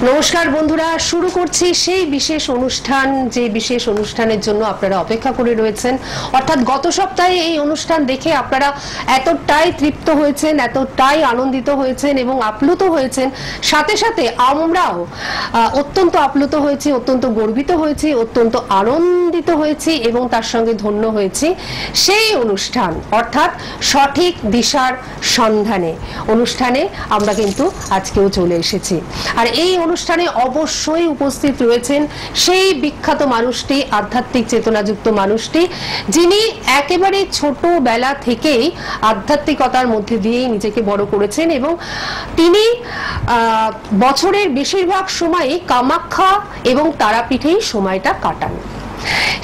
নমস্কার বন্ধুরা, শুরু করছি সেই বিশেষ অনুষ্ঠান যে বিশেষ অনুষ্ঠানের জন্য আপনারা অপেক্ষা করে রয়েছেন। অর্থাৎ গত সপ্তাহে এই অনুষ্ঠান দেখে আপনারা এতটাই তৃপ্ত হয়েছেন, এতটাই আনন্দিত হয়েছেন এবং আপ্লুত হয়েছেন, সাথে সাথে আমরাও অত্যন্ত আপ্লুত হয়েছি, অত্যন্ত গর্বিত হয়েছি, অত্যন্ত আনন্দিত হয়েছি এবং তার সঙ্গে ধন্য হয়েছি। সেই অনুষ্ঠান অর্থাৎ সঠিক দিশার সন্ধানে অনুষ্ঠানে আমরা কিন্তু আজকেও চলে এসেছি। আর এই অনুষ্ঠানে অবশ্যই উপস্থিত রয়েছেন সেই বিখ্যাত মানুষটি, আধ্যাত্মিক চেতনাযুক্ত মানুষটি, যিনি একেবারে ছোটবেলা থেকেই আধ্যাত্মিকতার মধ্যে দিয়েই নিজেকে বড় করেছেন এবং তিনি বছরের বেশিরভাগ সময়ই কামাখ্যা এবং তারাপীঠেই সময়টা কাটান।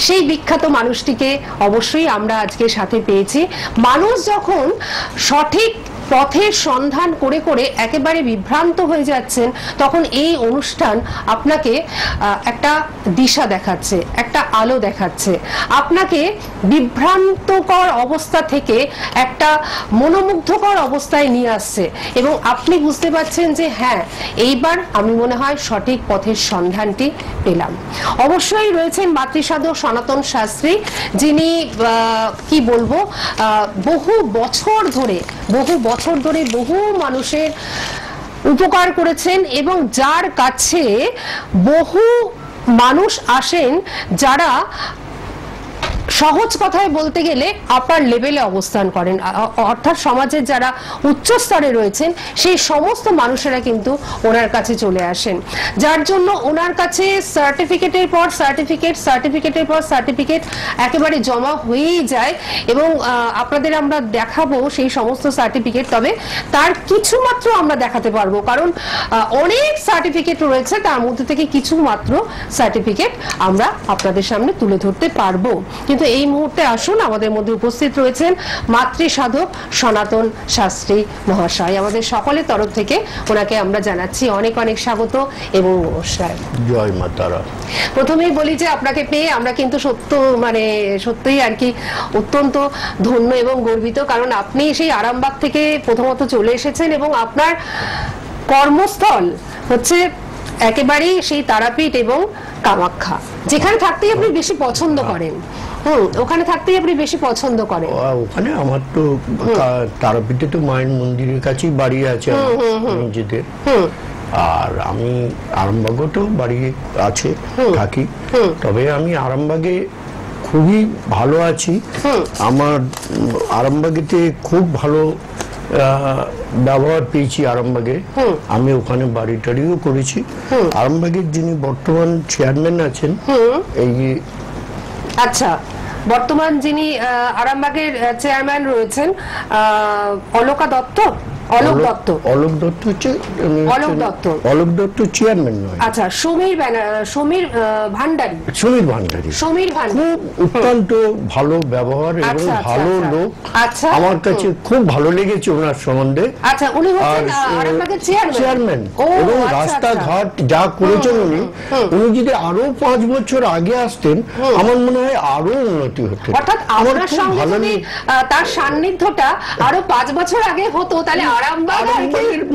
সেই বিখ্যাত মানুষটিকে অবশ্যই আমরা আজকে সাথে পেয়েছি। মানুষ যখন সঠিক পথের সন্ধান করে করে একেবারে বিভ্রান্ত হয়ে যাচ্ছেন, তখন এই অনুষ্ঠান আপনাকে একটা দিশা দেখাচ্ছে, একটা আলো দেখাচ্ছে, আপনাকে বিভ্রান্তকর অবস্থা থেকে একটা মনোমুগ্ধকর অবস্থায় নিয়ে আসছে এবং আপনি বুঝতে পারছেন যে হ্যাঁ, এইবার আমি মনে হয় সঠিক পথের সন্ধানটি পেলাম। অবশ্যই রয়েছেন মাতৃসাধক সনাতন শাস্ত্রী, যিনি কি বলবো, বহু বছর ধরে বহু মানুষের উপকার করেছেন এবং যার কাছে বহু মানুষ আসেন যারা সহজ কথায় বলতে গেলে আপার লেভেলে অবস্থান করেন, অর্থাৎ সমাজের যারা উচ্চ স্তরে রয়েছেন সেই সমস্ত মানুষেরা কিন্তু ওনার কাছে চলে আসেন, যার জন্য ওনার কাছে সার্টিফিকেটের পর সার্টিফিকেট একেবারে জমা হয়েই যায় এবং আপনাদের আমরা দেখাবো সেই সমস্ত সার্টিফিকেট। তবে তার কিছু মাত্র আমরা দেখাতে পারবো, কারণ অনেক সার্টিফিকেট রয়েছে, তার মধ্যে থেকে কিছু মাত্র সার্টিফিকেট আমরা আপনাদের সামনে তুলে ধরতে পারবো। কিন্তু এই মুহূর্তে আসুন, আমাদের মধ্যে উপস্থিত রয়েছেন মাতৃসাধক সনাতন শাস্ত্রী মহাশয়। আমাদের সকলের তরফ থেকে ওনাকে আমরা জানাচ্ছি অনেক অনেক স্বাগত এবং নমস্কার। জয় মা তারা। প্রথমেই বলি যে আপনাকে পেয়ে আমরা কিন্তু সত্যিই আর কি অত্যন্ত ধন্য এবং গর্বিত, কারণ আপনি সেই আরামবাগ থেকে প্রথমত চলে এসেছেন এবং আপনার কর্মস্থল হচ্ছে একেবারেই সেই তারাপীঠ এবং কামাখ্যা, যেখানে থাকতেই আপনি বেশি পছন্দ করেন। ওখানে থাকতেই আপনি বেশি পছন্দ করেন। ওখানে আমার তো তারাপীঠে তো মায়ের মন্দিরের কাছেই বাড়ি আছে নিজেদের, আর আমি আরামবাগও তো বাড়ি আছে, থাকি। তবে আমি আরামবাগে খুবই ভালো আছি। আমার আরামবাগেতে খুব ভালো ব্যবহার পেয়েছি আরামবাগে। আমি ওখানে বাড়ি টাড়িও করেছি। আরামবাগের যিনি বর্তমান চেয়ারম্যান আছেন, এই আচ্ছা, বর্তমান যিনি আরামবাগের চেয়ারম্যান রয়েছেন অলোক দত্ত হচ্ছে অলোক দত্ত চেয়ারম্যান নয়। আচ্ছা, সমীর ভান্ডারী খুব অত্যন্ত ভালো ব্যবহার এবং ভালো লোক। আচ্ছা, আমার কাছে খুব ভালো লেগেছে ওনার সম্বন্ধে। আচ্ছা, উনি হচ্ছেন আরামবাগের চেয়ারম্যান এবং রাস্তাঘাট যা করেছেন উনি যদি আরো 5 বছর আগে আসতেন আমার মনে হয় আরো উন্নতি হতো। অর্থাৎ আপনার সঙ্গে যদি তার সান্নিধ্যটা আরো 5 বছর আগে হতো তাহলে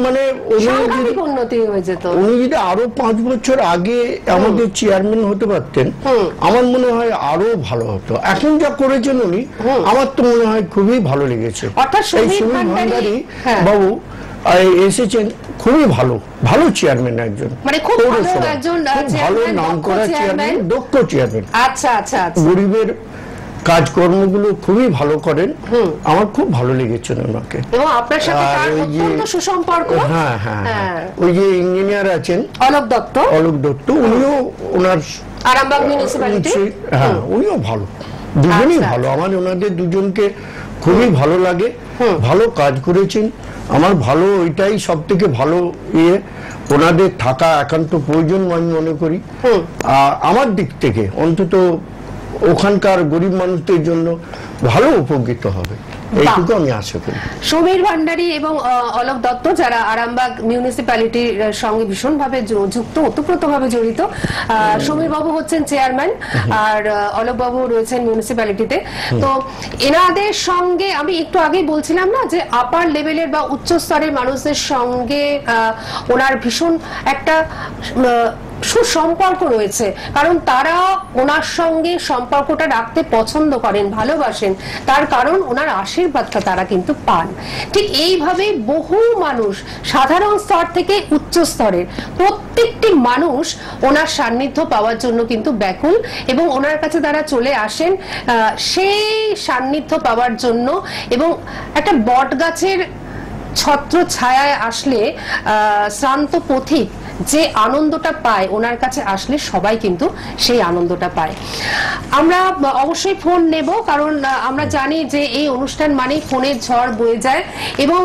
মানে উন্নতি হয়ে যেত। উনি যদি আরো 5 বছর আগে আমাদের চেয়ারম্যান হতে পারতেন আমার মনে হয় আরো ভালো হতো। এখন যা করেছেন উনি আমার তো মনে হয় খুবই ভালো লেগেছে। এই সমীর ভান্ডারী বাবু এসেছেন, খুবই ভালো চেয়ারম্যান, একজন মানে খুব ভালো নাম করা চেয়ারম্যান, দক্ষ চেয়ারম্যান। আচ্ছা, গরিবের কাজকর্মগুলো খুবই ভালো করেন। আমার খুব ভালো লেগেছে ওনাকে এবং আপনার সাথে তার অত্যন্ত সুসম্পর্ক। হ্যাঁ, ওই যে ইঞ্জিনিয়ার আছেন অলোক দত্ত, উনিও ওনার আরামবাগ মিউনিসিপ্যালিটি, হ্যাঁ উনিও ভালো, দুজনেই ভালো। আমার ওনাদের দুজনকে খুবই ভালো লাগে, ভালো কাজ করেছেন। আমার ভালো ওইটাই সব থেকে ভালো ওনাদের থাকা একান্ত প্রয়োজন আমি মনে করি। আমার দিক থেকে অন্তত ওখানকার গরিব মানুষদের জন্য ভালো উপকৃত হবে। এইটুকু আমি আশা করি। সমীর ভান্ডারী এবং অলোক দত্ত যারা আরামবাগ মিউনিসিপ্যালিটির সঙ্গে ভীষণভাবে যুক্ত, ওতপ্রোতভাবে জড়িত। সমীর বাবু হচ্ছেন চেয়ারম্যান আর অলোক বাবু রয়েছেন মিউনিসিপ্যালিটিতে। তো এনাদের সঙ্গে আমি একটু আগেই বলছিলাম না যে আপার লেভেলের বা উচ্চ স্তরের মানুষদের সঙ্গে ওনার ভীষণ একটা সুসম্পর্ক রয়েছে, কারণ তারা ওনার সঙ্গে সম্পর্কটা রাখতে পছন্দ করেন, ভালোবাসেন, তার কারণ ওনার আশীর্বাদটা তারা কিন্তু পান। ঠিক এইভাবে বহু মানুষ সাধারণ স্তর থেকে উচ্চ স্তরের প্রত্যেকটি মানুষ ওনার সান্নিধ্য পাওয়ার জন্য কিন্তু ব্যাকুল, এবং ওনার কাছে তারা চলে আসেন সেই সান্নিধ্য পাওয়ার জন্য। এবং একটা বট গাছের ছত্র ছায়ায় আসলে শ্রান্ত পথিক যে আনন্দটা পায়, ওনার কাছে আসলে সবাই কিন্তু সেই আনন্দটা পায়। আমরা অবশ্যই ফোন নেব, কারণ আমরা জানি যে এই অনুষ্ঠান মানেই ফোনের ঝড় বয়ে যায়। এবং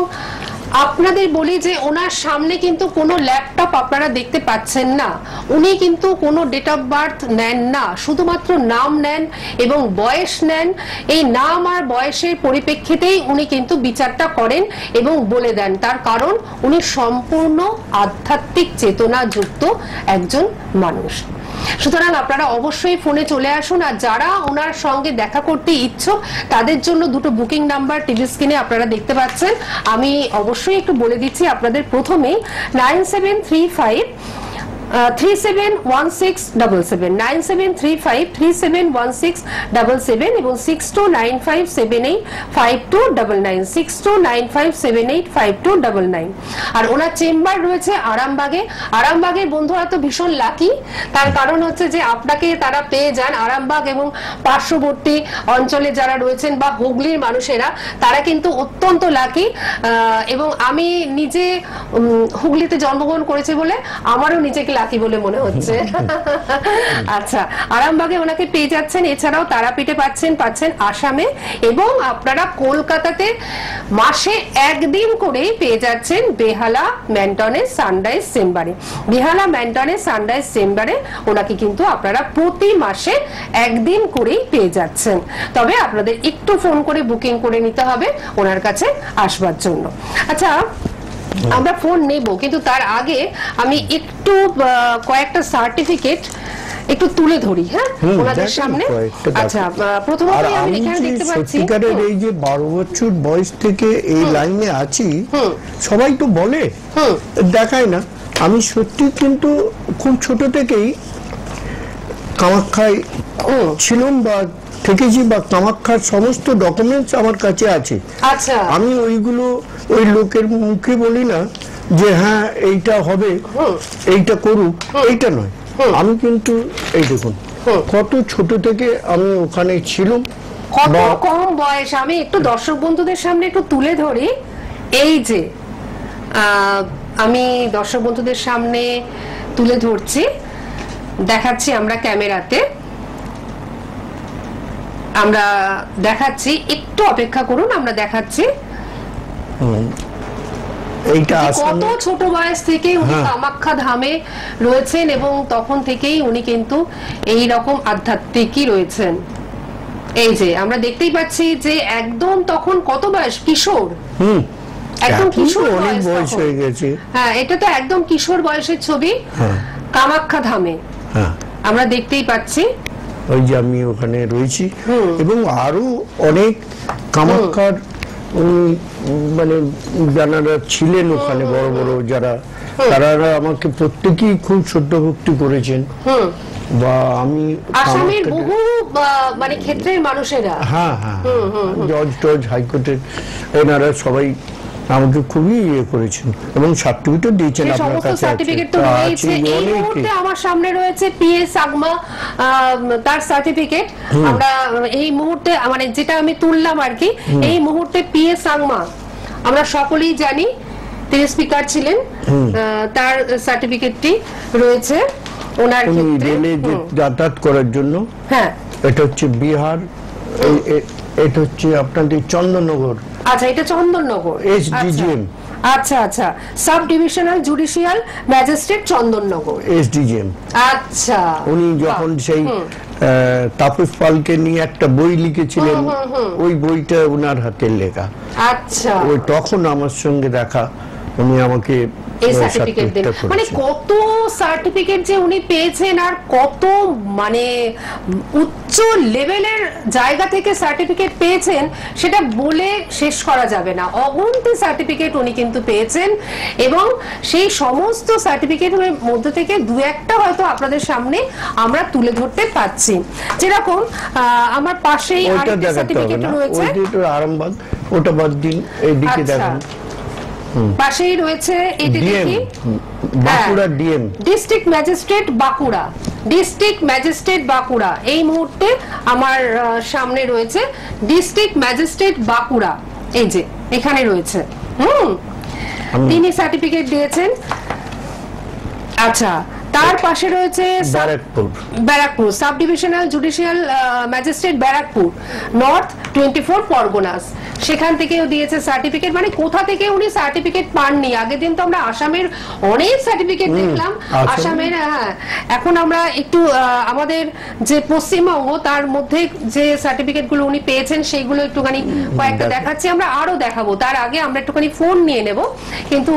আপনাদের বলি যে ওনার সামনে কিন্তু কোনো ল্যাপটপ আপনারা দেখতে পাচ্ছেন না, উনি কিন্তু কোনো ডেট অফ বার্থ নেন না, শুধুমাত্র নাম নেন এবং বয়স নেন। এই নাম আর বয়সের পরিপ্রেক্ষিতেই উনি কিন্তু বিচারটা করেন এবং বলে দেন, তার কারণ উনি সম্পূর্ণ আধ্যাত্মিক চেতনা যুক্ত একজন মানুষ। সুতরাং আপনারা অবশ্যই ফোনে চলে আসুন, আর যারা ওনার সঙ্গে দেখা করতে ইচ্ছুক তাদের জন্য দুটো বুকিং নাম্বার টিভি স্ক্রিনে আপনারা দেখতে পাচ্ছেন। আমি অবশ্যই একটু বলে দিচ্ছি আপনাদের। প্রথমেই 9735 371677 9735371677 এবং 6295785299 6295785299। আর ওনার চেম্বার রয়েছে আরামবাগে। আরামবাগের বন্ধুরা তো ভীষণ লাকি, তার কারণ হচ্ছে যে আপনাকে তারা পেয়ে যান। আরামবাগ এবং পার্শ্ববর্তী অঞ্চলে যারা রয়েছেন বা হুগলির মানুষেরা, তারা কিন্তু অত্যন্ত লাকি। এবং আমি নিজে হুগলিতে জন্মগ্রহণ করেছি বলে আমারও নিজেকে লাকি বলে মনে হচ্ছে। আচ্ছা, আরামবাগে ওনাকে পেয়ে যাচ্ছেন, এছাড়াও তারাপীঠে পাচ্ছেন আসামে, এবং আপনারা কলকাতাতে মাসে একদিন করেই পেয়ে যাচ্ছেন বেহালা ম্যান্টনের সানরাইজ চেম্বারে। বেহালা ম্যান্টনের সানরাইজ চেম্বারে ওনাকে কিন্তু আপনারা প্রতি মাসে একদিন করেই পেয়ে যাচ্ছেন। তবে আপনাদের একটু ফোন করে বুকিং করে নিতে হবে ওনার কাছে আসবার জন্য। আচ্ছা, আমরা ফোন নেব, কিন্তু তার আগে আমি একটু কয়েকটা সার্টিফিকেট একটু তুলে ধরি। হ্যাঁ, ওনাদের সামনে। আচ্ছা, প্রথমত আমি এখানে দেখতে পাচ্ছি এই যে 12 বছর বয়স থেকে এই লাইনে আছি, সবাই তো বলে দেখায় না। আমি সত্যি কিন্তু খুব ছোট থেকেই কামাখ্যায় ছিলাম বা থেকেছি, বা কামাখ্যার সমস্ত ডকুমেন্টস আমার কাছে আছে। আচ্ছা, আমি ওইগুলো ওই লোকের মুখে বলি না যে হ্যাঁ এইটা হবে, এইটা করুক, এইটা নয়। আমি কিন্তু এই দেখুন কত ছোট থেকে আমি ওখানে ছিলাম, কত কম বয়স। আমি একটু দর্শক বন্ধুদের সামনে একটু তুলে ধরি। এই যে আমি দর্শক বন্ধুদের সামনে তুলে ধরছি, দেখাচ্ছি আমরা ক্যামেরাতে, আমরা দেখাচ্ছি, একটু অপেক্ষা করুন, আমরা দেখাচ্ছি। কত ছোট বয়স থেকে উনি কামাখ্যা ধামে রয়েছেন, এবং তখন থেকেই উনি কিন্তু এই রকম আধ্যাত্মিকই রয়েছেন। এই যে আমরা দেখতেই পাচ্ছি যে একদম তখন কত বয়স, কিশোর, একদম কিশোর বয়স হয়ে গেছে। হ্যাঁ, এটা তো একদম কিশোর বয়সের ছবি কামাখ্যা ধামে আমরা দেখতেই পাচ্ছি। ওই যে আমি ওখানে রয়েছি, এবং আরো অনেক কামাখ্যার মানে যারা ছিলেন ওখানে বড় বড় যারা, তারা আমাকে প্রত্যেকেই খুব শ্রদ্ধা ভক্তি করেছেন। বা আমি আসামের বহু মানে ক্ষেত্রের মানুষেরা, হ্যাঁ হ্যাঁ, জজ হাইকোর্টের এনারা সবাই আমাকে খুবই ইয়ে করেছেন এবং সার্টিফিকেট দিয়েছেন। আপনার কাছে সার্টিফিকেট তো রয়েছে। এই মুহূর্তে আমার সামনে রয়েছে পিএস আগমা, তার সার্টিফিকেট। আমরা এই মুহূর্তে মানে যেটা আমি তুললাম আর কি, এই মুহূর্তে পিএস আগমা আমরা সকলেই জানি তিনি স্পিকার ছিলেন, তার সার্টিফিকেটটি রয়েছে ওনার ক্ষেত্রে যাতায়াত করার জন্য। হ্যাঁ, এটা হচ্ছে বিহার, এটা হচ্ছে আপনাদের চন্দননগর। আচ্ছা, এটা চন্দননগর এসডিজিএম। আচ্ছা আচ্ছা, sub divisional judicial magistrate Chandannagar, SDJM. আচ্ছা, উনি যখন সেই তাপস পালকে নিয়ে একটা বই লিখেছিলেন, ওই বইটা ওনার হাতের লেখা। আচ্ছা, ওই তখন আমার সঙ্গে দেখা, উনি আমাকে এই সার্টিফিকেট দেন। মানে কত সার্টিফিকেট যে উনি পেয়েছেন, আর কত মানে উচ্চ লেভেলের জায়গা থেকে সার্টিফিকেট পেয়েছেন, সেটা বলে শেষ করা যাবে না। অগন্তি সার্টিফিকেট উনি কিন্তু পেয়েছেন, এবং সেই সমস্ত সার্টিফিকেটের মধ্যে থেকে দু একটা হয়তো আপনাদের সামনে আমরা তুলে ধরতে পারছি। যেরকম আমার পাশেই আরেকটা সার্টিফিকেট রয়েছে, আরামবাগ, ওটা বাদ দিন, এইদিকে দেখেন পাশেই রয়েছে, এটি দেখি, Bankura DM, district magistrate Bankura, district magistrate Bankura. এই মুহূর্তে আমার সামনে রয়েছে ডিস্ট্রিক্ট ম্যাজিস্ট্রেট বাঁকুড়া, এই যে এখানে রয়েছে। তিনি সার্টিফিকেট দিয়েছেন। আচ্ছা, তার পাশে রয়েছে Barrackpore sub divisional judicial magistrate Barrackpore north 24 Parganas, সেখান থেকেও দিয়েছে সার্টিফিকেট। মানে কোথা থেকে উনি সার্টিফিকেট পাননি। আগের দিন তো আমরা আসামের অনেক সার্টিফিকেট দেখলাম, আসামের। হ্যাঁ, এখন আমরা একটু আমাদের যে পশ্চিমবঙ্গ, তার মধ্যে যে সার্টিফিকেট গুলো উনি পেয়েছেন সেইগুলো একটুখানি কয়েকটা দেখাচ্ছি, আমরা আরো দেখাবো। তার আগে আমরা একটুখানি ফোন নিয়ে নেব। কিন্তু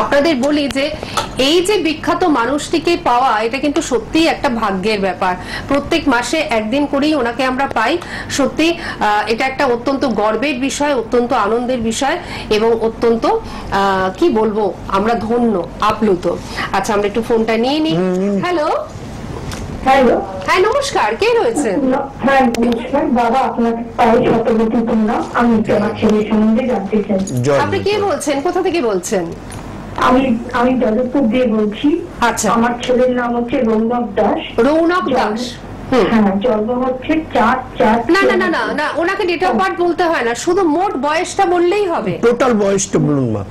আপনাদের বলি যে এই যে বিখ্যাত মানুষটিকে পাওয়া, এটা কিন্তু সত্যি একটা ভাগ্যের ব্যাপার। প্রত্যেক মাসে একদিন করেই ওনাকে আমরা পাই। সত্যি এটা একটা অত্যন্ত গর্বের বিষয়, অত্যন্ত আনন্দের বিষয়, এবং অত্যন্ত কি বলবো, আমরা ধন্য, আপ্লুত। আচ্ছা, আমরা একটু ফোনটা নিয়ে নিই। হ্যালো, হ্যালো, হ্যাঁ নমস্কার, কে রয়েছেন? হ্যাঁ নমস্কার বাবা, আপনাকে পায়ে শতবর্তী তোমরা। আমি তোমার ছেলের সম্বন্ধে জানতে চাই। আপনি কে বলছেন, কোথা থেকে বলছেন? আমি যাদবপুর দিয়ে বলছি। আচ্ছা, আমার ছেলের নাম হচ্ছে রৌনক দাস। রৌনক দাস, হ্যাঁ, জন্ম হচ্ছে 4/4। না না না না না, ওনাকে ডেট অফ বার্থ বলতে হয় না, শুধু মোট বয়সটা বললেই হবে। টোটাল বয়সটা বলুন মা।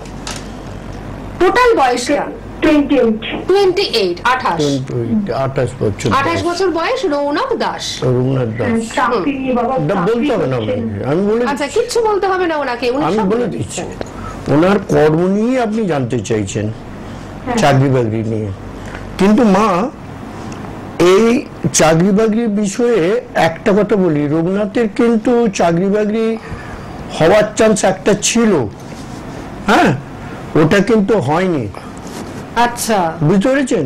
টোটাল বয়সটা 28 28 বছর। 28 বছর বয়স রৌনক দাস। রৌনক দাস বলতে হবে না, আমি বলে, আচ্ছা কিচ্ছু বলতে হবে না ওনাকে, আমি বলে দিচ্ছি। ওনার কর্ম নিয়ে আপনি জানতে চাইছেন, চাকরি বাকরি নিয়ে। কিন্তু মা, এই চাকরি বাকরির বিষয়ে একটা কথা বলি, রঘুনাথের কিন্তু চাকরি বাকরি হওয়ার চান্স একটা ছিল, হ্যাঁ, ওটা কিন্তু হয়নি। আচ্ছা, বুঝতে পেরেছেন?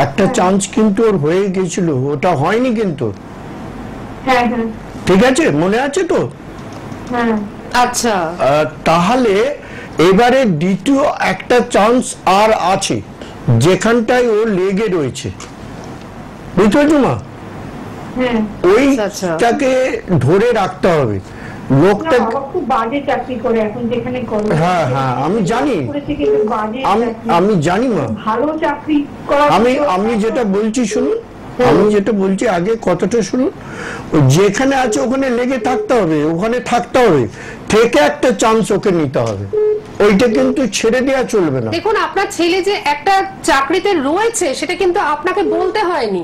একটা চান্স কিন্তু ওর হয়ে গেছিল, ওটা হয়নি কিন্তু। ঠিক আছে, মনে আছে তো? আচ্ছা, তাহলে এবারে দ্বিতীয় একটা চান্স আর আছে, যেখানটায় ও লেগে রয়েছে। বুঝতে পারছো মা? ওইটাকে ধরে রাখতে হবে। লোকটা খুব বাজে চাকরি করে এখন যেখানে করে। হ্যাঁ হ্যাঁ, আমি জানি, আমি জানি মা। ভালো চাকরি করা, আমি যেটা বলছি শুনুন, আমি যেটা বলছি আগে কথাটা শুনুন। যেখানে আছে ওখানে লেগে থাকতে হবে, ওখানে থাকতে হবে, থেকে একটা চান্স ওকে নিতে হবে। ওইটা কিন্তু ছেড়ে দেওয়া চলবে না। দেখুন, আপনার ছেলে যে একটা চাকরিতে রয়েছে, সেটা কিন্তু আপনাকে বলতে হয়নি।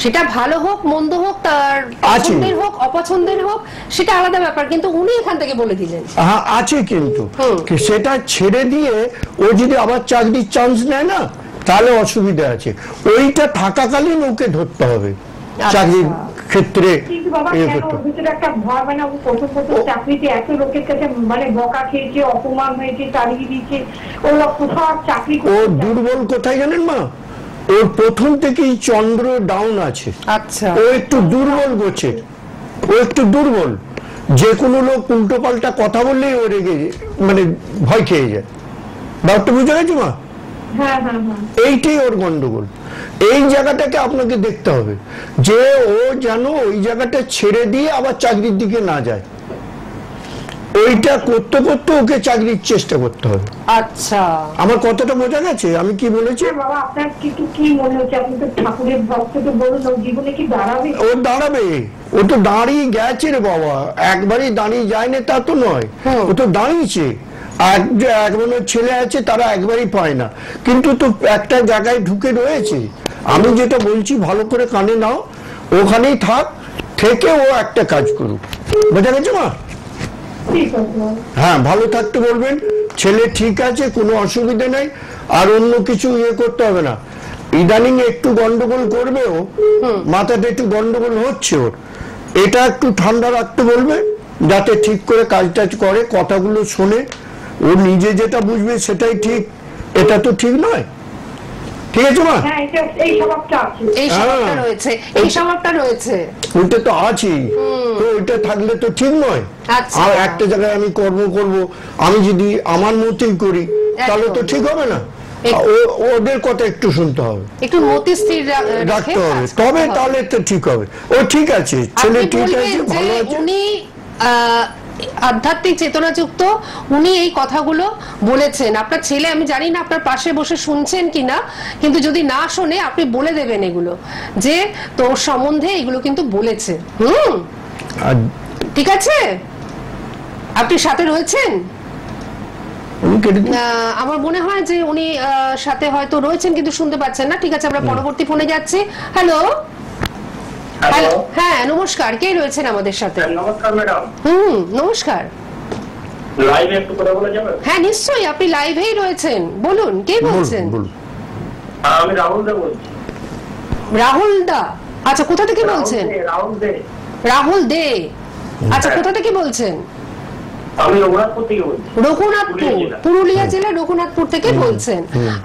সেটা ভালো হোক মন্দ হোক, তার পছন্দের হোক অপছন্দের হোক, সেটা আলাদা ব্যাপার, কিন্তু উনি এখান থেকে বলে দিলেন হ্যাঁ আছে। কিন্তু সেটা ছেড়ে দিয়ে ও যদি আবার চাকরির চান্স নেয় না, তাহলে অসুবিধা আছে। ওইটা থাকাকালীন ওকে ধরতে হবে চাকরির ক্ষেত্রে। একটা ভয়, মানে প্রথম চাকরিতে এত লোকের কাছে মানে বকা খেয়েছে, অপমান হয়েছে, তাড়িয়ে দিয়েছে, ওরা কোথাও চাকরি। ও দুর্বল কোথায় জানেন মা? ওর প্রথম থেকেই চন্দ্র ডাউন আছে। আচ্ছা, ও একটু দুর্বল গোছের, ও একটু দুর্বল। যে কোনো লোক উল্টো পাল্টা কথা বললেই ও রেগে, মানে ভয় খেয়ে যায়। ব্যাপারটা বুঝে গেছো মা? এইটাই ওর গন্ডগোল। এই জায়গাটাকে আপনাকে দেখতে হবে যে ও যেন ওই জায়গাটা ছেড়ে দিয়ে আবার চাকরির দিকে না যায়। ওইটা করতে করতে ওকে চাকরির চেষ্টা করতে হবে। আচ্ছা, আমার কথাটা বোঝা গেছে আমি কি বলেছি? বাবা, আপনার কি মনে হচ্ছে? আপনি তো ঠাকুরের ভক্ত, তো বলুন, ও জীবনে কি দাঁড়াবে? ও দাঁড়াবে, ও তো দাঁড়িয়ে গেছে রে বাবা, একবারই দাঁড়িয়ে যায় না তা তো নয়, ও তো দাঁড়িয়েছে। একজনের ছেলে আছে, তারা একবারই পায় না, কিন্তু তো একটা জায়গায় ঢুকে রয়েছে। আমি যেটা বলছি ভালো করে কানে নাও, ওখানেই থাক, থেকে ও একটা কাজ করুক। বোঝা গেছে মা? হ্যাঁ, ভালো থাকতে বলবেন, ছেলে ঠিক আছে, কোনো অসুবিধা নাই, আর অন্য কিছু ইয়ে করতে হবে না। ইদানিং একটু গন্ডগোল করবেও, মাথাটা একটু গন্ডগোল হচ্ছে ওর, এটা একটু ঠান্ডা রাখতে বলবে, যাতে ঠিক করে কাজ টাজ করে, কথাগুলো শোনে, ও নিজে যেটা বুঝবে সেটাই ঠিক, এটা তো ঠিক নয়। ঠিক আছে মা? হ্যাঁ, এই স্বভাবটা আছে, এই স্বভাবটা রয়েছে, ওইটা তো আছেই, তো ওইটা থাকলে তো ঠিক নয়। আচ্ছা। আর একটা জায়গায় আমি কর্ম করব, আমি যদি আমার মতই করি তাহলে তো ঠিক হবে না। ওদের কথা একটু শুনতে হবে, একটু মতি স্থির রাখতে হবে, তবে তাহলে তো ঠিক হবে। ও ঠিক আছে, ছেলে ঠিক আছে, ভালো আছে। উনি আধ্যাত্মিক চেতনাযুক্ত, উনি এই কথাগুলো বলেছেন। আপনার ছেলে, আমি জানি না আপনার পাশে বসে শুনছেন কিনা, কিন্তু যদি না শোনে আপনি বলে দেবেন এগুলো, যে তোর সম্বন্ধে এগুলো কিন্তু বলেছে। ঠিক আছে, আপনি সাথে রয়েছেন? আমার মনে হয় যে উনি সাথে হয়তো রয়েছেন কিন্তু শুনতে পাচ্ছেন না। ঠিক আছে, আমরা পরবর্তী ফোনে যাচ্ছি। হ্যালো, হ্যাঁ নমস্কার, কে রয়েছেন আমাদের সাথে? নমস্কার ম্যাডাম। নমস্কার। লাইভে একটু কথা বলা যাবে? হ্যাঁ নিশ্চয়ই, আপনি লাইভেই রয়েছেন, বলুন কে বলছেন? আমি রাহুল দা বলছি। রাহুল দা, আচ্ছা কোথা থেকে বলছেন? রাহুল দে, আচ্ছা কোথা থেকে বলছেন? আমি রঘুনাথপুর থেকে বলছি। রঘুনাথপুর, পুরুলিয়া জেলার রঘুনাথপুর থেকে বলছেন।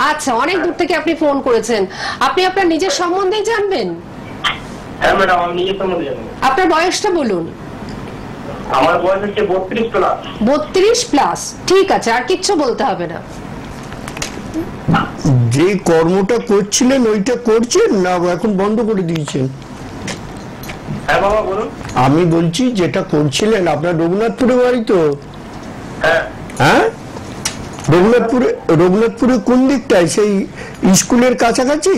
আচ্ছা, অনেক দূর থেকে আপনি ফোন করেছেন। আপনি আপনার নিজের সম্বন্ধেই জানবেন? হ্যাঁ ম্যাডাম, আমি নিজের সম্বন্ধে জানবো। আপনার বয়সটা বলুন। আমার বয়স হচ্ছে 32 প্লাস। 32 প্লাস, ঠিক আছে, আর কিচ্ছু বলতে হবে না। যে কর্মটা করছিলেন ওইটা করছেন না এখন বন্ধ করে দিয়েছেন? হ্যাঁ বাবা বলুন। আমি বলছি যেটা করছিলেন, আপনার রঘুনাথপুরে বাড়ি তো? হ্যাঁ। হ্যাঁ, রঘুনাথপুরে কোন দিকটায়? সেই স্কুলের কাছাকাছি?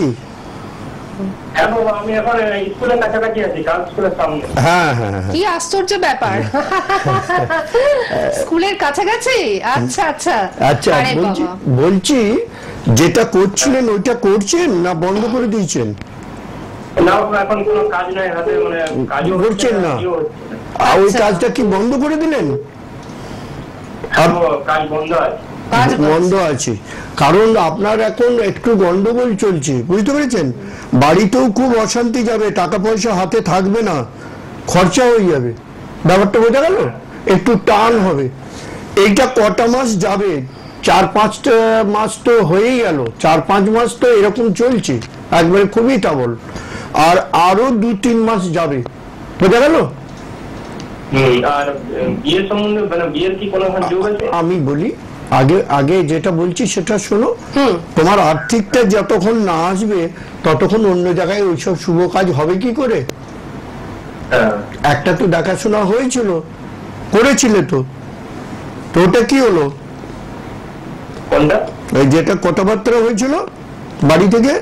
হ্যাঁ বাবা, আমি এখন স্কুলের কাছাকাছি আছি, গার্লস স্কুলের সামনে। হ্যাঁ হ্যাঁ, কি আশ্চর্য ব্যাপার, স্কুলের কাছাকাছি। আচ্ছা আচ্ছা আচ্ছা, বলছি যেটা করছিলেন ওইটা করছেন না বন্ধ করে দিয়েছেন? না, এখন কোনো কাজ নাই হাতে, মানে কাজও করছেন না। ওই কাজটা কি বন্ধ করে দিলেন? কাজ বন্ধ আছে। বন্ধ আছে, কারণ আপনার এখন একটু গন্ডগোল চলছে, বুঝতে পেরেছেন? বাড়িতেও খুব অশান্তি যাবে, টাকা পয়সা হাতে থাকবে না, খরচা হয়ে যাবে, ব্যাপারটা বোঝা গেল? একটু টান হবে। এইটা কটা মাস যাবে? 4-5 মাস তো হয়েই গেল, 4-5 মাস তো এরকম চলছে, একবারে খুবই টাবল। আর আরো 2-3 মাস যাবে, বোঝা গেল? আর বিয়ের সম্বন্ধে, মানে বিয়ের কি কোনো যোগ আছে? আমি বলি, আগে যেটা বলছি সেটা শোনো। তোমার আর্থিকটা যতক্ষণ না আসবে ততক্ষণ অন্য জায়গায় ওইসব শুভ কাজ হবে কি করে? একটা তো দেখাশোনা হয়েছিল, করেছিলে তো, তো ওটা কি হলো? কোনটা? ওই যেটা কথাবার্তা হয়েছিল বাড়ি থেকে?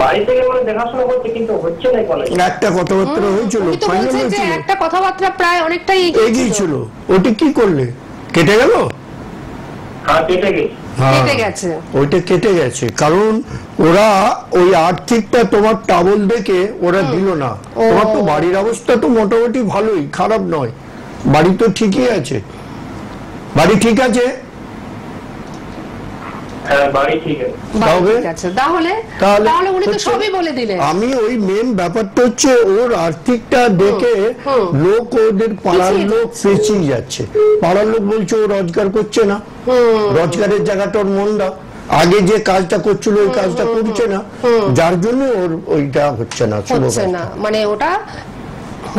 বাড়ি থেকে মানে দেখাশোনা করতে, কিন্তু হচ্ছে না কোনো। একটা কথাবার্তা হয়েছিল, ফাইনাল হয়েছিল, একটা কথাবার্তা প্রায় অনেকটাই এগিয়েছিল, ওটা কি করলে? কেটে গেল? হ্যাঁ কেটে গেছে। ওইটা কেটে গেছে, কারণ ওরা ওই আর্থিকটা তোমার টাবল দেখে ওরা দিল না। তোমার তো বাড়ির অবস্থা তো মোটামুটি ভালোই, খারাপ নয়, বাড়ি তো ঠিকই আছে। বাড়ি ঠিক আছে? আমি ওই মেন ব্যাপারটা হচ্ছে ওর আর্থিকটা দেখে লোক, ওদের পাড়ার লোক পেঁচিয়ে যাচ্ছে। পাড়ার লোক বলছে ও রোজগার করছে না, রোজগারের জায়গাটা ওর মন্দা, আগে যে কাজটা করছিল ওই কাজটা করছে না, যার জন্য ওর ওইটা হচ্ছে না, মানে ওটা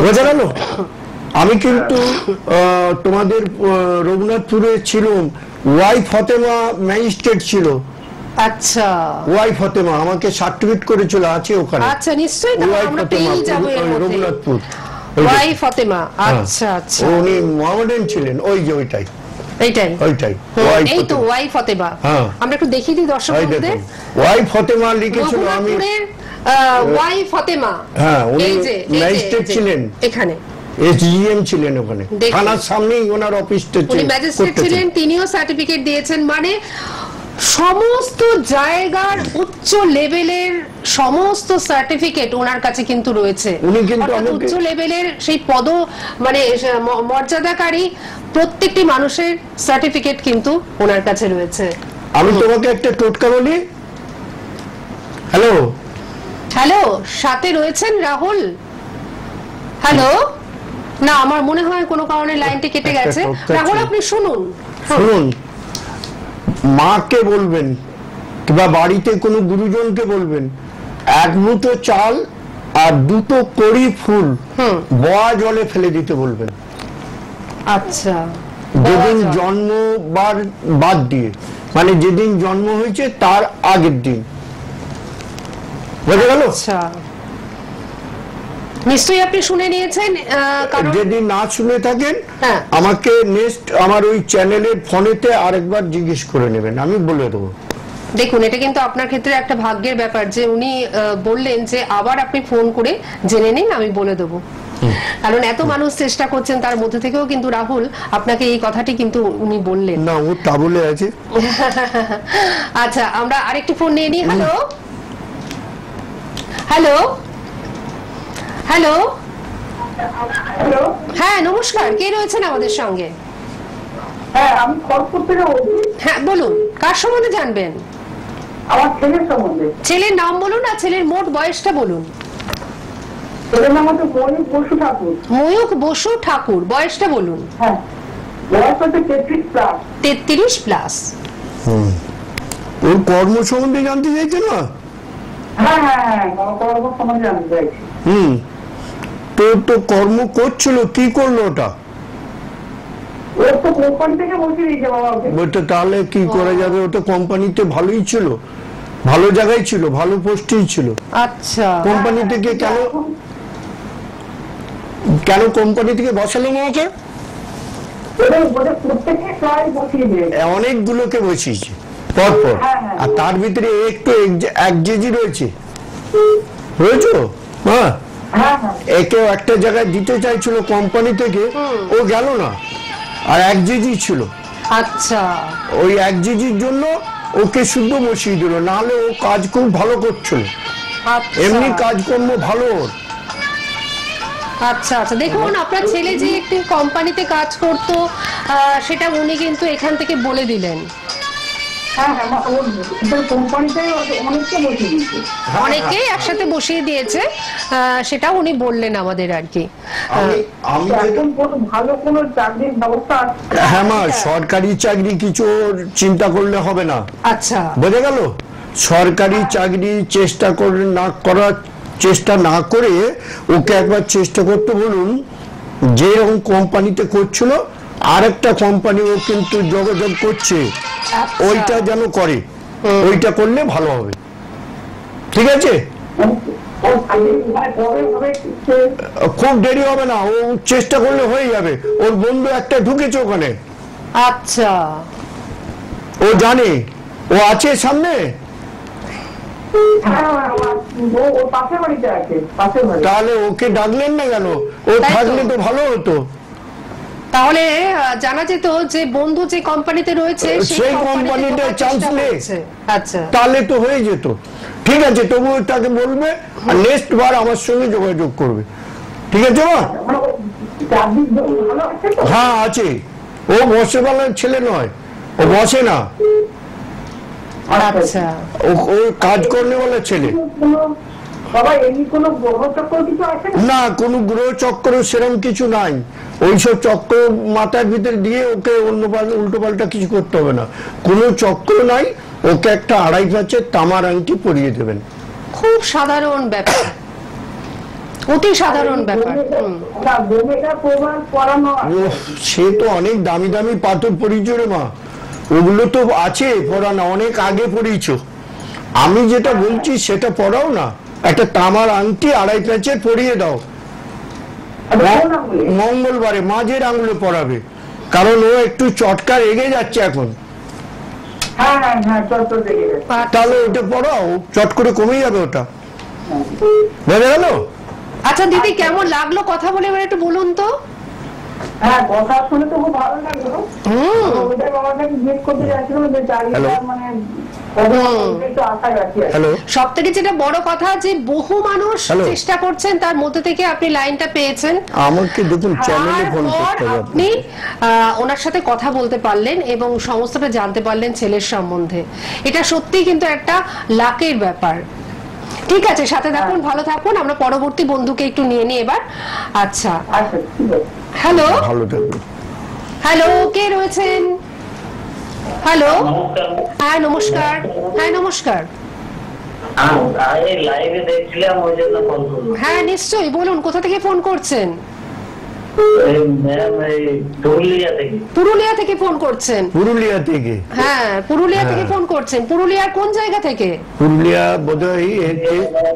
বোঝা গেল? আমি কিন্তু তোমাদের রঘুনাথপুরে ছিলাম, ওয়াই ফতেমা ম্যাজিস্ট্রেট ছিল। আচ্ছা, ওয়াই ফতেমা আমাকে সার্টিফিকেট করেছিল, আছে ওখানে। আচ্ছা নিশ্চয়ই, আমরা পেয়ে যাব রঘুনাথপুর। ওয়াই ফতেমা, আচ্ছা আচ্ছা, উনি মোহামেডান ছিলেন, ওই যে ওইটাই এইটাই এই তো ওয়াই ফতেমা। আমরা একটু দেখিয়ে দিই দর্শকদের। ওয়াই ফতেমা লিখেছিল, আমি ওয়াই ফতেমা, হ্যাঁ উনি ম্যাজিস্ট্রেট ছিলেন, এখানে এসজিএম ছিলেন, ওখানে থানার সামনেই ওনার অফিসটা ছিল, উনি ম্যাজিস্ট্রেট ছিলেন, তিনিও সার্টিফিকেট দিয়েছেন। মানে সমস্ত জায়গার উচ্চ লেভেলের সমস্ত সার্টিফিকেট ওনার কাছে কিন্তু রয়েছে। উনি কিন্তু অর্থাৎ আমাকে- উচ্চ লেভেলের সেই পদ মানে মর্যাদাকারী প্রত্যেকটি মানুষের সার্টিফিকেট কিন্তু ওনার কাছে রয়েছে। আমি তোমাকে একটা টোটকা বলি। হ্যালো, হ্যালো, সাথে রয়েছেন রাহুল? হ্যালো, না আমার মনে হয় কোনো কারণে লাইনটি কেটে একটা গেছে। টোটকা রাহুল ছিল। আপনি শুনুন। শুনুন, মাকে বলবেন কিংবা বাড়িতে কোনো গুরুজনকে বলবেন, এক মুঠো চাল আর দুটো কড়ি ফুল বয়া জলে ফেলে দিতে বলবেন, আচ্ছা, যেদিন জন্ম বাদ দিয়ে, মানে যেদিন জন্ম হয়েছে তার আগের দিন। বুঝে গেল? আচ্ছা, নিশ্চয়ই আপনি শুনে নিয়েছেন। কারণ যদি না শুনে থাকেন হ্যাঁ। আমাকে নেক্সট আমার ওই চ্যানেলের ফোনেতে আরেকবার জিজ্ঞেস করে নেবেন, আমি বলে দেবো। দেখুন, এটা কিন্তু আপনার ক্ষেত্রে একটা ভাগ্যের ব্যাপার যে উনি বললেন যে আবার আপনি ফোন করে জেনে নিন, আমি বলে দেবো। কারণ এত মানুষ চেষ্টা করছেন, তার মধ্যে থেকেও কিন্তু রাহুল আপনাকে এই কথাটি কিন্তু উনি বললেন। না, ও তাবলে আছে। আচ্ছা, আমরা আরেকটি ফোন নিয়ে নিই। হ্যালো, হ্যালো, হ্যালো, হ্যালো, হ্যাঁ নমস্কার, কে রয়েছেন আমাদের সঙ্গে? হ্যাঁ আমি খড়গপুর থেকে বলছি। হ্যাঁ বলুন, কার সম্বন্ধে জানবেন? আমার ছেলের সম্বন্ধে। ছেলের নাম বলুন আর ছেলের মোট বয়সটা বলুন। ছেলের নাম হচ্ছে ময়ূর বসু ঠাকুর। ময়ূক বসু ঠাকুর, বয়সটা বলুন। হ্যাঁ, বয়স হচ্ছে 33+। 33+। ওর কর্ম সম্বন্ধে জানতে চাইছে না? হ্যাঁ হ্যাঁ হ্যাঁ, কর্ম সম্বন্ধে জানতে চাইছি। তো কর্ম করছিল, কি করলো ওটা? ওর তো কোম্পানি থেকে বসিয়ে দিয়েছে বাবা ওকে। বলতে তাহলে কি করা যাবে? ওটা কোম্পানিতে ভালোই ছিল, ভালো জায়গায় ছিল, ভালো পোস্টেই ছিল। আচ্ছা, কোম্পানি থেকে কেন কোম্পানি থেকে বসালো আমাকে? ওদের প্রত্যেকে প্রায় বসিয়ে দিয়েছে। অনেকগুলোকে বসিয়েছে পরপর, হ্যাঁ, হ্যাঁ। আর তার ভিতরে একটু এক জেজি রয়েছে, বুঝেছো? হ্যাঁ, হ্যাঁ হ্যাঁ, একে একটা জায়গায় দিতে চাইছিল কোম্পানি থেকে, ও গেল না, আর এক জেজি ছিল। আচ্ছা, ওই এক জিজির জন্য ওকে শুদ্ধ বসিয়ে দিল, নাহলে ও কাজ খুব ভালো করছিল, আচ্ছা, এমনি কাজকর্ম ভালো ওর। আচ্ছা, আচ্ছা, দেখুন আপনার ছেলে যে একটি কোম্পানিতে কাজ করত, সেটা উনি কিন্তু এখান থেকে বলে দিলেন। হ্যাঁ হ্যাঁ, ওদের কোম্পানিতে অনেককে বসিয়ে দিয়েছে। অনেকেই একসাথে বসিয়ে দিয়েছে, সেটাও উনি বললেন আমাদের আর কি। আমি এখন ভালো কোনো চাকরির ব্যবস্থা আছে? হ্যাঁ মা, সরকারি চাকরি কিছু ওর চিন্তা করলে হবে না, আচ্ছা, বোঝা গেল? সরকারি চাকরি করার চেষ্টা না করে ওকে একবার চেষ্টা করতে বলুন, যেরকম কোম্পানিতে করছিল আরেকটা কোম্পানি ও কিন্তু যোগাযোগ করছে, আচ্ছা। ওইটা যেন করে, ওইটা করলে ভালো হবে, ঠিক আছে? ওর চাকরি কবে হবে সে- খুব দেরি হবে না, ও চেষ্টা করলে হয়ে যাবে। ওর বন্ধু একটা ঢুকেছে ওখানে, আচ্ছা, ও জানে, ও আছে সামনে। হ্যাঁ, ওর পাশের বাড়িতে আছে, পাশের বাড়ি। তাহলে ওকে ডাকলেন না কেন? ও তাই তো। থাকলে তো ভালো হতো। তাহলে জানা যেত যে বন্ধু যে কোম্পানিতে রয়েছে সেই কোম্পানিতে ঢোকার চান্স চেষ্টা নেই। করছে। আচ্ছা, তাহলে তো হয়ে যেত। ঠিক আছে, তবুও তাকে বলবে, আর নেক্সট বার আমার সঙ্গে যোগাযোগ করবে, ঠিক আছে মা? মানে ওর চাকরির ভালো আছে তো? হ্যাঁ আছে, ও বসে বলার ছেলে নয়, ও বসে না, আচ্ছা, ও কাজ করলে বলার ছেলে। সবাই এমনি কোনো গ্রহচক্র কিছু আছে না? না, কোনো গ্রহ চক্র সেরকম কিছু নাই, ওইসব চক্র মাথার ভিতরে দিয়ে ওকে উল্টো পাল্টা কিছু করতে হবে না, কোনো চক্র নাই। ওকে একটা 2.5 কাচের তামার আংটি পরিয়ে দেবেন। খুব সাধারণ ব্যাপার, অতি সাধারণ ব্যাপার। না, ভূমিকা প্রমাণ করানো ও, সে তো অনেক দামি দামি পাথর পরিয়েছ রে মা, ওগুলো তো আছে পড়ানো, অনেক আগে পড়িয়েছ। আমি যেটা বলছি সেটা পড়াও না, একটা তামার আংটি 2.5 কাচের পরিয়ে দাও, মঙ্গলবারে মাঝের আঙুলে পড়াবে, কারণ ও একটু চটকা রেগে যাচ্ছে এখন। হ্যাঁ হ্যাঁ হ্যাঁ, চল দেখে গেছে। তাহলে ওটা পড়াও, চট করে কমে যাবে ওটা, বুঝে গেল? আচ্ছা দিদি, কেমন লাগলো কথা বলে এবার একটু বলুন তো। হ্যাঁ, কথা শুনে তো খুব ভালো লাগলো। ওইটাই বাবাকে জিজ্ঞেস করতে চাইছিলাম যে চাকরিটা মানে একটু আশা রাখি। হ্যালো, সব থেকে যেটা বড় কথা যে বহু মানুষ চেষ্টা করছেন, তার মধ্যে থেকে আপনি লাইনটা পেয়েছেন। আমাকে দেখুন চ্যানেলে ফোন তারপর করতে হবে। আপনি ওনার সাথে কথা বলতে পারলেন এবং সমস্তটা জানতে পারলেন ছেলের সম্বন্ধে। এটা সত্যি কিন্তু একটা লাকের ব্যাপার। ঠিক আছে, সাথে থাকুন, ভালো থাকুন। আমরা পরবর্তী বন্ধুকে একটু নিয়ে নিই এবার। আচ্ছা, আচ্ছা, ঠিক আছে। হ্যালো ভালো থাকবে। হ্যালো, কে রয়েছেন? হ্যালো, নমস্কার। হ্যাঁ নমস্কার। হ্যাঁ নমস্কার। আমি লাইভে দেখছিলাম, ওই জন্য ফোন করলাম। হ্যাঁ নিশ্চয়ই, বলুন কোথা থেকে ফোন করছেন? ম্যাম, এই পুরুলিয়া থেকে। পুরুলিয়া থেকে ফোন করছেন? পুরুলিয়া থেকে? হ্যাঁ, পুরুলিয়া থেকে ফোন করছেন। পুরুলিয়ার কোন জায়গা থেকে? পুরুলিয়া বোধহয়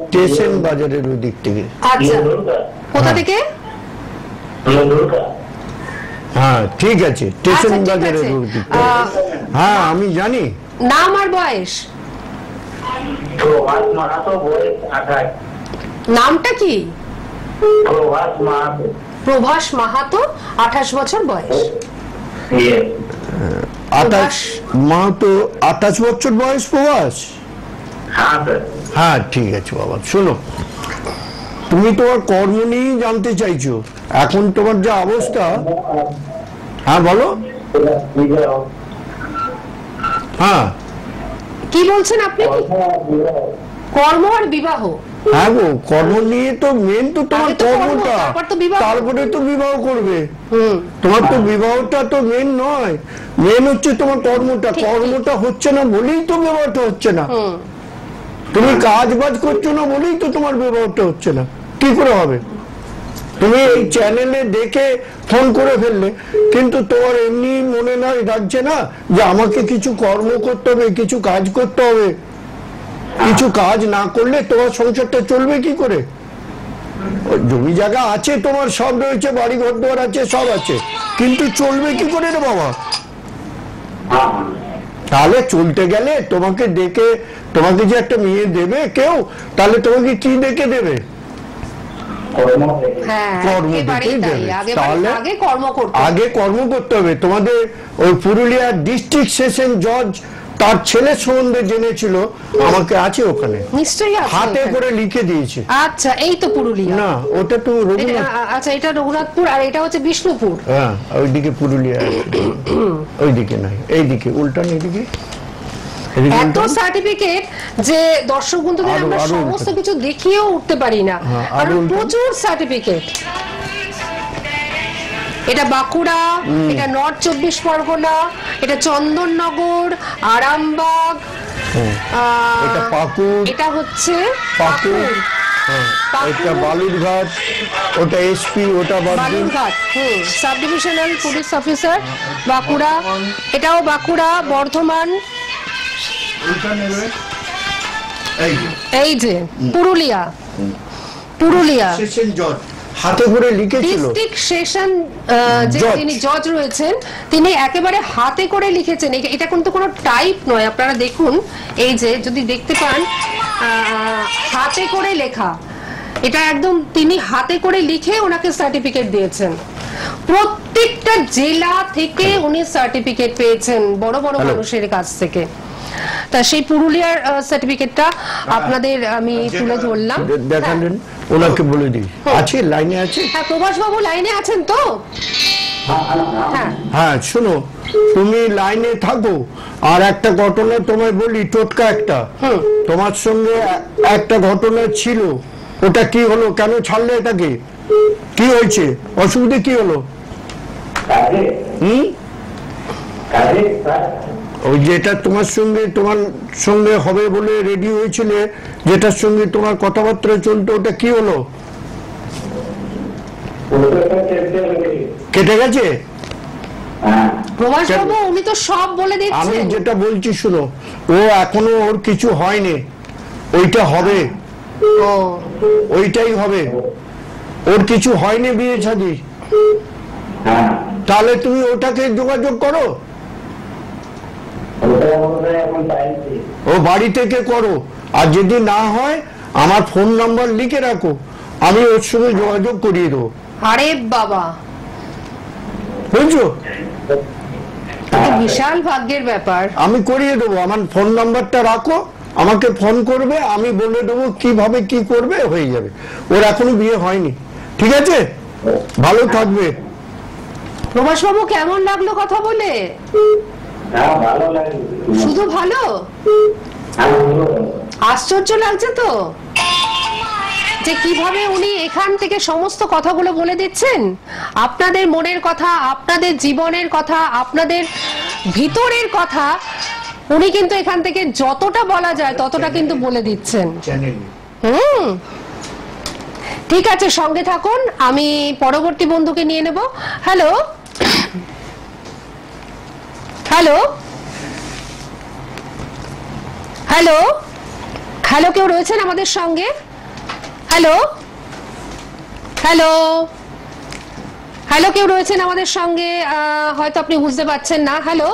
স্টেশন বাজারের ওই দিক থেকে। আচ্ছা, কোথা থেকে? হ্যাঁ ঠিক আছে, স্টেশন আচ্ছা, ঠিক বাজারের আছে। ওই দিক থেকে। হ্যাঁ আমি জানি। নাম আর বয়স? প্রভাস মাহাতো, বয়স 28। নামটা কি? প্রভাস মাহাতো। প্রভাস মাহাতো, 28 বছর বয়স। 28 মাহাতো, 28 বছর বয়স প্রভাস। হ্যাঁ স্যার। হ্যাঁ ঠিক আছে বাবা, শোনো, তুমি তোমার কর্ম নিয়েই জানতে চাইছো, এখন তোমার যা অবস্থা। হ্যাঁ বলো। হ্যাঁ কি বলছেন আপনি? কর্ম আর বিবাহ? হ্যাঁ গো, কর্ম নিয়ে তো মেন তো তোমার আগে তো কর্ম, কর্মটা, তারপর তো বিবাহ। তারপরে তো বিবাহ করবে। তোমার তো বিবাহটা তো মেন নয়, মেন হচ্ছে তোমার কর্মটা। কর্মটা হচ্ছে না বলেই তো বিবাহটা হচ্ছে না। তুমি কাজ বাজ করছো না বলেই তো তোমার বিবাহটা হচ্ছে না। কি করে হবে? তুমি এই চ্যানেলে দেখে ফোন করে ফেললে, কিন্তু তোমার এমনি মনে নয় রাখছে না যে আমাকে কিছু কর্ম করতে হবে, কিছু কাজ করতে হবে। কিছু কাজ না করলে তোমার সংসারটা চলবে কি করে? জমি জায়গা আছে তোমার, সব রয়েছে, বাড়ি ঘর দুয়ার আছে, সব আছে, কিন্তু চলবে কি করে রে বাবা? তাহলে চলতে গেলে তোমাকে দেখে, তোমাকে যে একটা মেয়ে দেবে কেউ, তাহলে তোমাকে কি দেখে দেবে? হ্যাঁ, কর্ম একেবারেই দেখেই তাই। দেবে। আগে তাহলে আগে কর্ম করতে হবে। আগে কর্ম করতে হবে। তোমাদের ওই পুরুলিয়া ডিস্ট্রিক্ট সেশন জজ তার ছেলের সম্বন্ধে জেনেছিল, আমাকে আছে ওখানে, নিশ্চয়ই আছে হাতে ওখানে। করে লিখে দিয়েছে। আচ্ছা, এই তো পুরুলিয়া। না, ওটা তো রঘুনাথ। আচ্ছা, এটা রঘুনাথপুর আর এটা হচ্ছে বিষ্ণুপুর। হ্যাঁ, ওইদিকে পুরুলিয়া, ওইদিকে নাই, এইদিকে উল্টান, এইদিকে। এত সার্টিফিকেট যে দর্শক বন্ধুদের আমরা সমস্ত কিছু দেখিয়েও উঠতে পারি না, কারণ প্রচুর সার্টিফিকেট। এটা বাঁকুড়া, এটা নর্থ 24 পরগনা, এটা চন্দননগর, আরামবাগ, এটা পাকুড়, এটা হচ্ছে পাকুড়, এটা বালুরঘাট, ওটা এসপি, ওটা Balurghat, sub divisional police officer Bankura, এটাও বাঁকুড়া, বর্ধমান, এই যে পুরুলিয়া, পুরুলিয়া সেশন জজ হাতে করে লিখেছিল। ডিস্ট্রিক্ট সেশন যে তিনি জজ রয়েছেন, তিনি একেবারে হাতে করে লিখেছেন। এটা কিন্তু কোনো টাইপ নয়, আপনারা দেখুন, এই যে যদি দেখতে পান, হাতে করে লেখা। এটা একদম তিনি হাতে করে লিখে ওনাকে সার্টিফিকেট দিয়েছেন। প্রত্যেকটা জেলা থেকে উনি সার্টিফিকেট পেয়েছেন বড় বড় মানুষের কাছ থেকে। তা সেই পুরুলিয়ার সার্টিফিকেটটা আপনাদের আমি তুলে ধরলাম। দেখালেন, ওনাকে বলে দিই। আছে, লাইনে আছে? হ্যাঁ, প্রভাস বাবু লাইনে আছেন তো? হ্যাঁ হ্যাঁ, শোনো, তুমি লাইনে থাকো। আর একটা ঘটনা তোমায় বলি, টোটকা একটা। তোমার সঙ্গে একটা ঘটনা ছিল, ওটা কি হলো? কেন ছাড়লে এটাকে? কি হয়েছে? অসুবিধে কি হলো? ওই যেটা তোমার সঙ্গে হবে বলে রেডি হয়েছিলে, যেটার সঙ্গে তোমার কথাবার্তা চলতো, ওটা কি হলো? কেটে গেছে? প্রভাস বাবু, উনি তো সব বলে আমি দিচ্ছেন। যেটা বলছি শুনো, ও এখনো ওর কিছু হয়নি, ওইটা হবে, ওইটাই হবে। ওর কিছু হয়নি বিয়ে শাদী, তাহলে তুমি ওটাকে যোগাযোগ করো, ও বাড়ি থেকে করো। আর যদি না হয়, আমার ফোন নাম্বার লিখে রাখো, আমি ওর সঙ্গে যোগাযোগ করিয়ে দেবো। আরে বাবা, বুঝছো? এটা বিশাল ভাগ্যের ব্যাপার। আমি করিয়ে দেবো, আমার ফোন নাম্বারটা রাখো, আমাকে ফোন করবে, আমি বলে দেবো কিভাবে কি করবে, হয়ে যাবে। ওর এখনো বিয়ে হয়নি, ঠিক আছে? ভালো থাকবে। প্রভাসবাবু কেমন লাগলো কথা বলে? ভালো লাগে। শুধু ভালো? আশ্চর্য লাগছে তো যে কিভাবে উনি এখান থেকে সমস্ত কথাগুলো বলে দিচ্ছেন, আপনাদের মনের কথা, আপনাদের জীবনের কথা, আপনাদের ভিতরের কথা উনি কিন্তু এখান থেকে যতটা বলা যায় ততটা কিন্তু বলে দিচ্ছেন। ঠিক আছে, সঙ্গে থাকুন, আমি পরবর্তী বন্ধুকে নিয়ে নেব। হ্যালো হ্যালো হ্যালো হ্যালো, কেউ রয়েছেন আমাদের সঙ্গে? হ্যালো হ্যালো হ্যালো, কেউ রয়েছেন আমাদের সঙ্গে? হয়তো আপনি বুঝতে পারছেন না। হ্যালো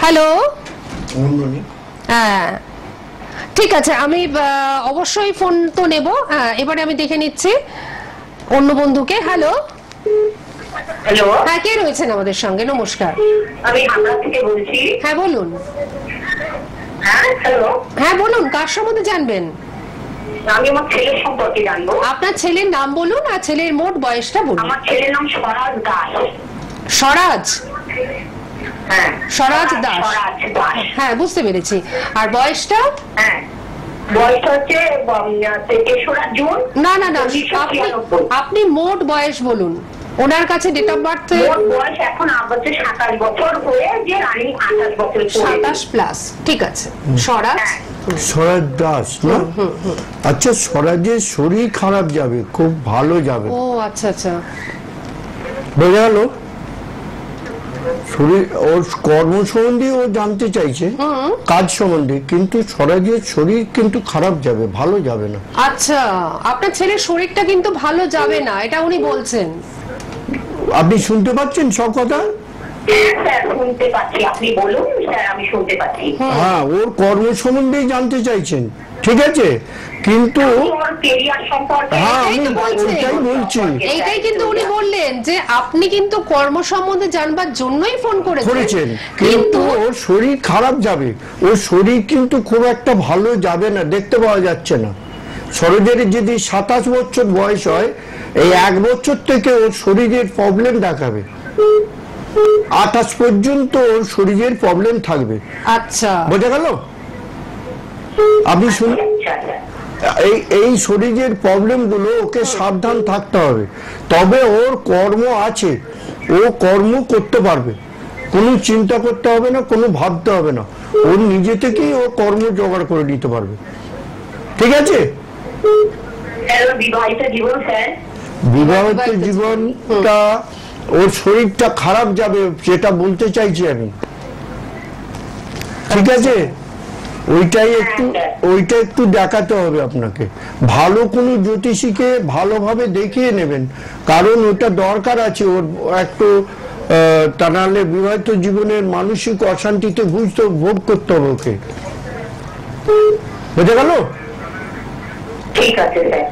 হ্যালো, হ্যাঁ ঠিক আছে, আমি অবশ্যই ফোন তো নেব। এবারে আমি দেখে নিচ্ছি অন্য বন্ধুকে। হ্যালো হ্যালো, হ্যাঁ, কে রয়েছেন আমাদের সঙ্গে? নমস্কার, আমি হাবড়া থেকে বলছি। হ্যাঁ বলুন। হ্যাঁ হ্যালো, হ্যাঁ বলুন, কার সম্বন্ধে জানবেন? আমি আমার ছেলের সম্পর্কে জানবো। আপনার ছেলের নাম বলুন আর ছেলের মোট বয়সটা বলুন। আমার ছেলের নাম স্বরাজ দাস। স্বরাজ? হ্যাঁ, স্বরাজ দাস। স্বরাজ দাস। হ্যাঁ, বুঝতে পেরেছি। আর বয়সটা? হ্যাঁ, বয়স হচ্ছে 3রা জুন। না না না, 1993। আপনি মোট বয়স বলুন। ওনার কাছে ডেট অফ বার্থ? মোট বয়স এখন হচ্ছে 27 বছর হয়ে যে রানিং 28 বছর। 27 প্লাস, ঠিক আছে। স্বরাজ? স্বরাজ দাস না? আচ্ছা, স্বরাজের শরীর খারাপ যাবে, খুব ভালো যাবে। ও আচ্ছা আচ্ছা, বোঝা গেল? শরীর, ওর কর্ম সম্বন্ধে ও জানতে চাইছে, কাজ সম্বন্ধে, কিন্তু স্বরাজের শরীর কিন্তু খারাপ যাবে, ভালো যাবে না। আচ্ছা, আপনার ছেলের শরীরটা কিন্তু ভালো যাবে না, এটা উনি বলছেন। আপনি শুনতে পাচ্ছেন সব কথা? স্যার শুনতে পাচ্ছি, আপনি বলুন স্যার, আমি শুনতে পাচ্ছি। হ্যাঁ, ওর কর্ম সম্বন্ধেই জানতে চাইছেন, ঠিক আছে? কিন্তু ওর কেরিয়ার সম্পর্কে। হ্যাঁ, এই তো বলছি। ওইটাই বলছি। এইটাই কিন্তু উনি বললেন যে আপনি কিন্তু কর্ম সম্বন্ধে জানবার জন্যই ফোন করেছেন, কিন্তু ওর শরীর খারাপ যাবে, ওর শরীর কিন্তু খুব একটা ভালো যাবে না, দেখতে পাওয়া যাচ্ছে না। সরোজের যদি 27 বছর বয়স হয়, এই 1 বছর থেকে ওর শরীরের প্রবলেম দেখাবে, 28 পর্যন্ত ওর শরীরের প্রবলেম থাকবে। আচ্ছা, বোঝা গেল? আপনি শুনুন, এই শরীরের প্রবলেম গুলো ওকে সাবধান থাকতে হবে, তবে ওর কর্ম আছে, ও কর্ম করতে পারবে, কোনো চিন্তা করতে হবে না, কোনো ভাবতে হবে না, ওর নিজে থেকেই ও কর্ম জোগাড় করে নিতে পারবে, ঠিক আছে? বিবাহিত জীবন স্যার? বিবাহিত জীবনটা, ওর শরীরটা খারাপ যাবে, সেটা বলতে চাইছি আমি, ঠিক আছে? ওইটা একটু দেখাতে হবে আপনাকে, ভালো কোনো জ্যোতিষীকে ভালোভাবে দেখিয়ে নেবেন, কারণ ওটা দরকার আছে ওর একটু, তা নাহলে বিবাহিত জীবনের মানসিক অশান্তিতে ভোগ করতে হবে ওকে, বুঝে গেল? ঠিক আছে স্যার।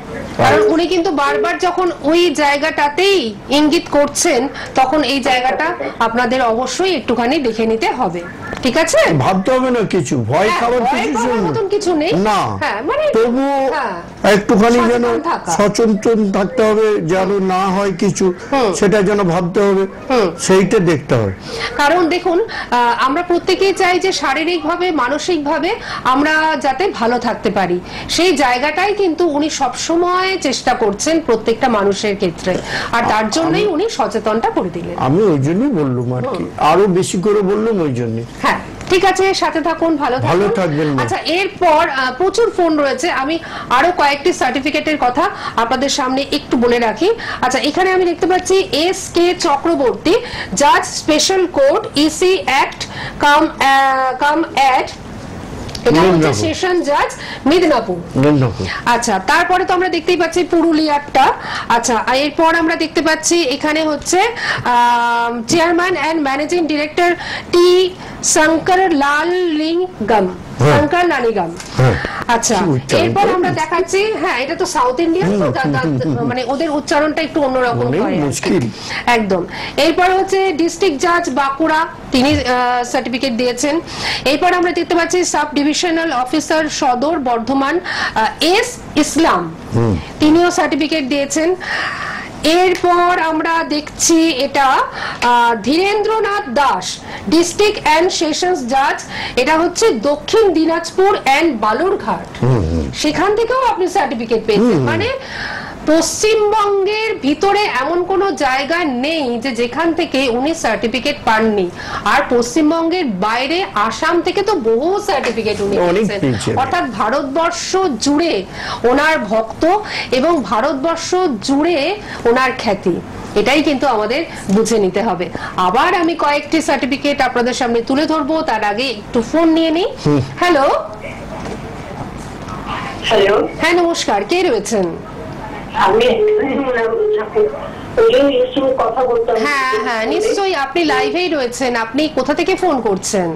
কারণ উনি কিন্তু বারবার যখন ওই জায়গাটাতেই ইঙ্গিত করছেন, তখন এই জায়গাটা আপনাদের অবশ্যই একটুখানি দেখে নিতে হবে, ঠিক আছে? ভাবতে হবে না কিছু, ভয় খাবার কিছু নেই না, মানে তবু একটুখানি যেন সচেতন থাকতে হবে, যেন না হয় কিছু, সেটা যেন ভাবতে হবে, সেইটা দেখতে হবে। কারণ দেখুন, আমরা প্রত্যেকেই চাই যে শারীরিকভাবে, মানসিকভাবে আমরা যাতে ভালো থাকতে পারি, সেই জায়গাটাই কিন্তু উনি সবসময় চেষ্টা করছেন প্রত্যেকটা মানুষের ক্ষেত্রে, আর তার জন্যই উনি সচেতনটা করে দিলেন। আমি ওই জন্যই বললাম আর কি, আরো বেশি করে বললাম ওই জন্য। হ্যাঁ, ঠিক আছে, সাথে থাকুন, ভালো থাকবেন। আচ্ছা, এরপর প্রচুর ফোন রয়েছে, আমি আরো কয়েকটি সার্টিফিকেটের কথা আপনাদের সামনে একটু বলে রাখি। আচ্ছা, এখানে আমি দেখতে পাচ্ছি SK চক্রবর্তী, জাজ স্পেশাল কোর্ট EC অ্যাক্ট কাম অ্যাড, এটা হচ্ছে সেশন জাজ মিদনাপুর। আচ্ছা, তারপরে তো আমরা দেখতেই পাচ্ছি পুরুলিয়ারটা। আচ্ছা, এরপর আমরা দেখতে পাচ্ছি এখানে হচ্ছে চেয়ারম্যান অ্যান্ড ম্যানেজিং ডিরেক্টর টি শঙ্কর লাল লিঙ্গম, শঙ্কর লালিগম। আচ্ছা, কি উচ্চারণ এরপর করে? আমরা দেখাচ্ছি, হ্যাঁ এটা তো সাউথ ইন্ডিয়ান, তো মানে ওদের উচ্চারণটা একটু অন্যরকম অনেক হয় আর কি। মুশকিল। একদম। এরপর হচ্ছে ডিস্ট্রিক্ট জাজ বাঁকুড়া, তিনি সার্টিফিকেট দিয়েছেন। এরপর আমরা দেখতে পাচ্ছি সাব ডিভিশনাল অফিসার সদর বর্ধমান এস ইসলাম, তিনিও সার্টিফিকেট দিয়েছেন। এরপর আমরা দেখছি এটা Dhirendranath Das, district and sessions জাজ, এটা হচ্ছে দক্ষিণ দিনাজপুর অ্যান্ড বালুরঘাট, সেখান থেকেও আপনি সার্টিফিকেট পেয়েছেন। মানে পশ্চিমবঙ্গের ভিতরে এমন কোনো জায়গা নেই যে যেখান থেকে উনি সার্টিফিকেট পাননি। আর পশ্চিমবঙ্গের বাইরে আসাম থেকে তো বহু সার্টিফিকেট উনি পেয়েছেন। অর্থাৎ ভারতবর্ষ জুড়ে ওনার ভক্ত এবং ভারতবর্ষ জুড়ে ওনার খ্যাতি, এটাই কিন্তু আমাদের বুঝে নিতে হবে। আবার আমি কয়েকটি সার্টিফিকেট আপনাদের সামনে তুলে ধরবো, তার আগে একটু ফোন নিয়ে নিই। হ্যালো। হ্যালো, হ্যাঁ নমস্কার, কে রয়েছেন? আমি কথা বলতে, হ্যাঁ হ্যাঁ নিশ্চয়ই, আপনি লাইভেই রয়েছেন। আপনি কোথা থেকে ফোন করছেন?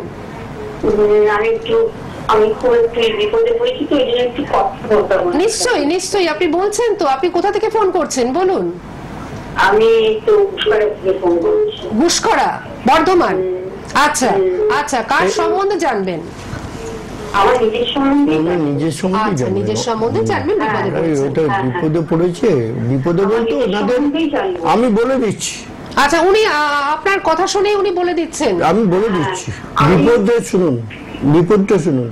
আমি খুব একটু বিপদে পড়েছি, তো এই জন্য একটু কথা বলতে হবে। নিশ্চয়ই নিশ্চয়ই, আপনি বলছেন তো, আপনি কোথা থেকে ফোন করছেন বলুন। আমি তো ঘুষখরা থেকে ফোন করছি। ঘুষখরা, বর্ধমান। আচ্ছা আচ্ছা, কার সম্বন্ধে জানবেন? আমার নিজের সম্বন্ধে। নিজের সম্বন্ধে আচ্ছা, জানবেন। নিজের সম্বন্ধে জানবেন, বিপদে পড়েছেন। ওটা বিপদে পড়েছে, বিপদে বলতে ওনাদের আমি বলে দিচ্ছি। আচ্ছা, উনি আপনার কথা শুনে উনি বলে দিচ্ছেন। আমি বলে দিচ্ছি, বিপদে শুনুন, বিপদটা শুনুন।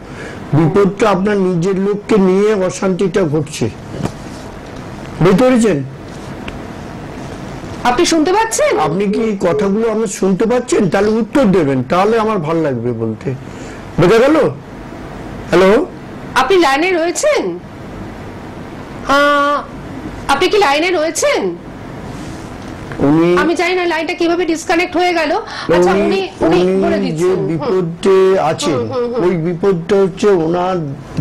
বিপদটা আপনার নিজের লোককে নিয়ে অশান্তিটা ঘটছে, বুঝতে পেরেছেন? আপনি শুনতে পাচ্ছেন? আপনি কি কথাগুলো আমার শুনতে পাচ্ছেন? তাহলে উত্তর দেবেন, তাহলে আমার ভালো লাগবে বলতে। বোঝা গেল? হ্যালো, আপনি লাইনে রয়েছেন? আপনি কি লাইনে রয়েছেন? আমি জানি না লাইনটা কিভাবে ডিসকানেক্ট হয়ে গেল। আচ্ছা, উনি বলে যে দিচ্ছেন বিপদে আছেন, ওই বিপদটা হচ্ছে ওনার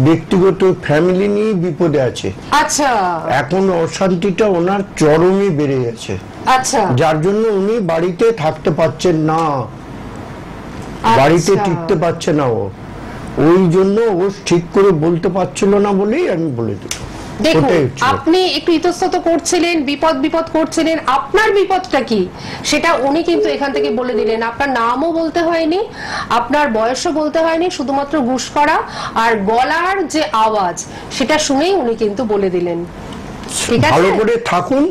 ব্যক্তিগত ফ্যামিলি নিয়ে বিপদে আছে। আচ্ছা, এখন অশান্তিটা ওনার চরমে বেড়ে গেছে, আচ্ছা, যার জন্য উনি বাড়িতে থাকতে পারছেন না, বাড়িতে টিকতে পারছে না। ওই জন্য ও ঠিক করে বলতে পারছিল না বলেই আমি বলে দিলাম। দেখুন, আপনি একটু ইতস্তত করছিলেন, বিপদ বিপদ করছিলেন, আপনার বিপদটা কি সেটা উনি কিন্তু এখান থেকে বলে দিলেন। আপনার নামও বলতে হয়নি, আপনার বয়সও বলতে হয়নি, শুধুমাত্র ঘুষখরা আর গলার যে আওয়াজ সেটা শুনেই উনি কিন্তু বলে দিলেন। ভালো করে থাকুন,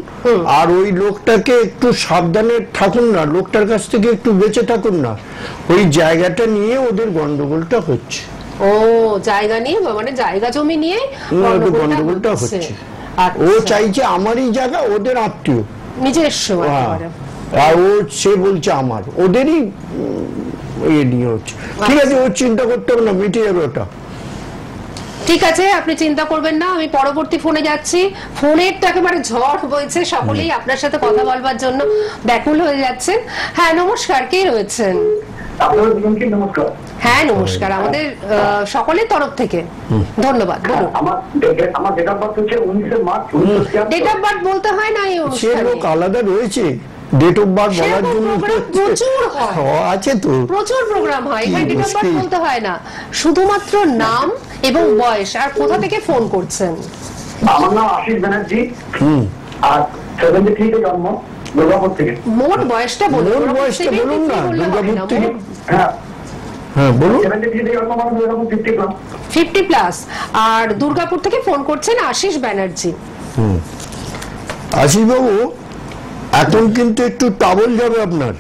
আর ওই লোকটাকে একটু সাবধানে থাকুন না, লোকটার কাছ থেকে একটু বেঁচে থাকুন না। ওই জায়গাটা নিয়ে ওদের গন্ডগোলটা হচ্ছে। ও, জায়গা নিয়ে, মানে জায়গা জমি নিয়ে গন্ডগোলটা হচ্ছে। ও চাইছে আমারই জায়গা, ওদের আত্মীয়, নিজস্ব, আর ও সে বলছে আমার, ওদেরই ইয়ে নিয়ে হচ্ছে। ঠিক আছে, ও চিন্তা করতে হবে না, মিটে যাবে ওটা। ঠিক আছে, আপনি চিন্তা করবেন না। আমি পরবর্তী ফোনে যাচ্ছি। ফোনের তো একেবারে ঝড় বইছে, সকলেই আপনার সাথে কথা বলবার জন্য ব্যাকুল হয়ে যাচ্ছেন। হ্যাঁ নমস্কার, কে রয়েছেন? নমস্কার। হ্যাঁ নমস্কার, আমাদের সকলের তরফ থেকে ধন্যবাদ। বলুন। আমার ডেট অফ বার্থ হচ্ছে 19 মার্চ। ডেট অফ বার্থ বলতে হয় না এই সে অনুষ্ঠানে। লোক আলাদা রয়েছে, ডেট অফ বার্থ বলার জন্য প্রচুর হয়, আছে তো, প্রচুর প্রোগ্রাম হয়। এখানে ডেট অফ বার্থ বলতে হয় না, শুধুমাত্র নাম এবং বয়স আর কোথা থেকে ফোন করছেন। আমার নাম আশিস ব্যানার্জি, আর 73 তে জন্ম, দুর্গাপুর থেকে। মোট বয়সটা বলুন। বয়সটা বলুন না, দুর্গাপুর থেকে। হ্যাঁ হ্যাঁ বলুন। 73 তে জন্ম, মানে দুর্গাপুর 50 প্লাস। আর দুর্গাপুর থেকে ফোন করছেন আশিস ব্যানার্জি। আশিস বাবু, এখন কিন্তু একটু টাবল যাবে আপনার,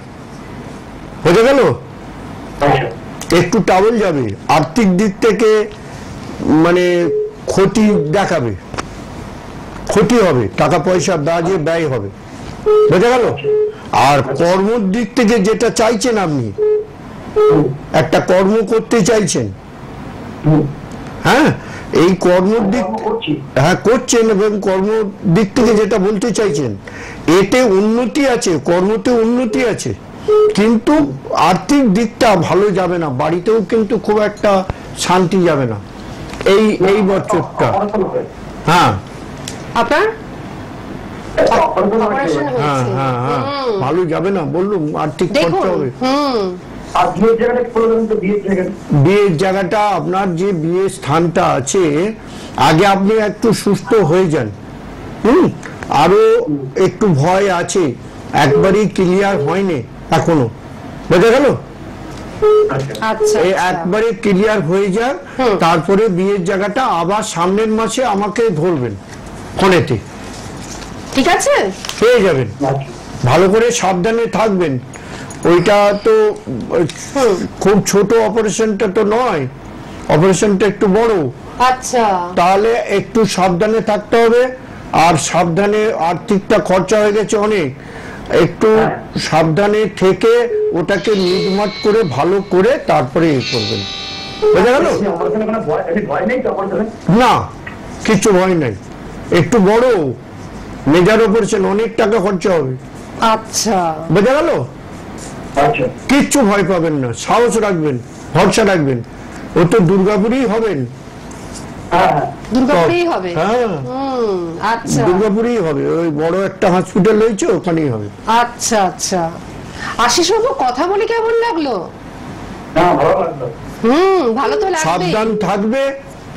হয়ে গেল? একটু টাবল যাবে, আর্থিক দিক থেকে মানে ক্ষতি দেখাবে, ক্ষতি হবে, টাকা পয়সা বাজে ব্যয় হবে, বুঝে গেল? আর কর্মর দিক থেকে যেটা চাইছেন আপনি, একটা কর্ম করতে চাইছেন, হ্যাঁ এই কর্মর দিক, হ্যাঁ করছেন, এবং কর্ম দিক থেকে যেটা বলতে চাইছেন, এতে উন্নতি আছে, কর্মতে উন্নতি আছে, কিন্তু আর্থিক দিকটা ভালো যাবে না, বাড়িতেও কিন্তু খুব একটা শান্তি যাবে না এই বছরটা। হ্যাঁ আপনার হ্যাঁ হ্যাঁ হ্যাঁ ভালো যাবে না, বললুম আর্থিক খরচা হবে। আর বিয়ের জায়গাটা বলে দেবেন তো, বিয়ের জায়গাটা। বিয়ের জায়গাটা আপনার যে বিয়ের স্থানটা আছে, আগে আপনি একটু সুস্থ হয়ে যান। আরো একটু ভয় আছে, একবারই ক্লিয়ার হয়নি এখনো, বোঝা গেল? আচ্ছা এই একবারে ক্লিয়ার হয়ে যাক, তারপরে বিয়ের জায়গাটা আবার সামনের মাসে আমাকে ধরবেন ফোনেতে, ঠিক আছে, পেয়ে যাবেন। ভালো করে সাবধানে থাকবেন। ওইটা তো খুব ছোট অপারেশনটা তো নয়, অপারেশনটা একটু বড়। আচ্ছা, তাহলে একটু সাবধানে থাকতে হবে। আর সাবধানে, আর্থিকটা খরচা হয়ে গেছে অনেক, একটু সাবধানে থেকে ওটাকে মিটমাট করে ভালো করে তারপরে এ করবেন, বোঝা গেল? ভয় নেই তো অপারেশনে? না, কিছু ভয় নাই। একটু বড় মেজর অপারেশন, অনেক টাকা খরচা হবে। আচ্ছা, বোঝা গেল? আচ্ছা, কিচ্ছু ভয় পাবেন না, সাহস রাখবেন, ভরসা রাখবেন। ও তো দুর্গাপুরেই হবেন। হ্যাঁ হ্যাঁ, দুর্গাপুরেই হবে। হ্যাঁ, আচ্ছা দুর্গাপুরেই হবে, ওই বড় একটা হসপিটাল রয়েছে, ওখানেই হবে। আচ্ছা আচ্ছা। আশিস বাবু, কথা বলে কেমন লাগলো? হ্যাঁ ভালো লাগলো। ভালো তো লাগবে। সাবধান থাকবে,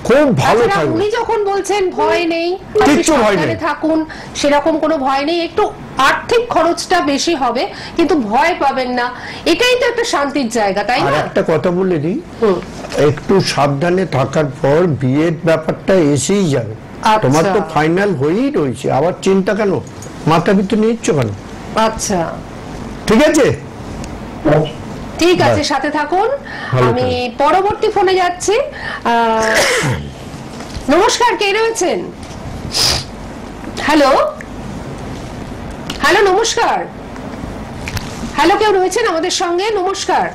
খুব ভালো তাছাড়া থাকবে। উনি যখন বলছেন ভয় নেই, কিচ্ছু ভয় নেই। সাবধানে থাকুন, সেরকম কোনো ভয় নেই। একটু আর্থিক খরচটা বেশি হবে, কিন্তু ভয় পাবেন না। এটাই তো একটা শান্তির জায়গা, তাই আর না? একটা কথা বলে দিই, একটু সাবধানে থাকার পর বিয়ের ব্যাপারটা এসেই যাবে। আচ্ছা। তোমার তো ফাইনাল হয়েই রয়েছে, আবার চিন্তা কেন, মাথা ভিতরে নিচ্ছ কেন? আচ্ছা, ঠিক আছে, ঠিক আছে, সাথে থাকুন। ভালো আমি পরবর্তী ফোনে যাচ্ছি। নমস্কার, কে রয়েছেন? হ্যালো হ্যালো, নমস্কার। হ্যালো, কেউ রয়েছেন আমাদের সঙ্গে? নমস্কার।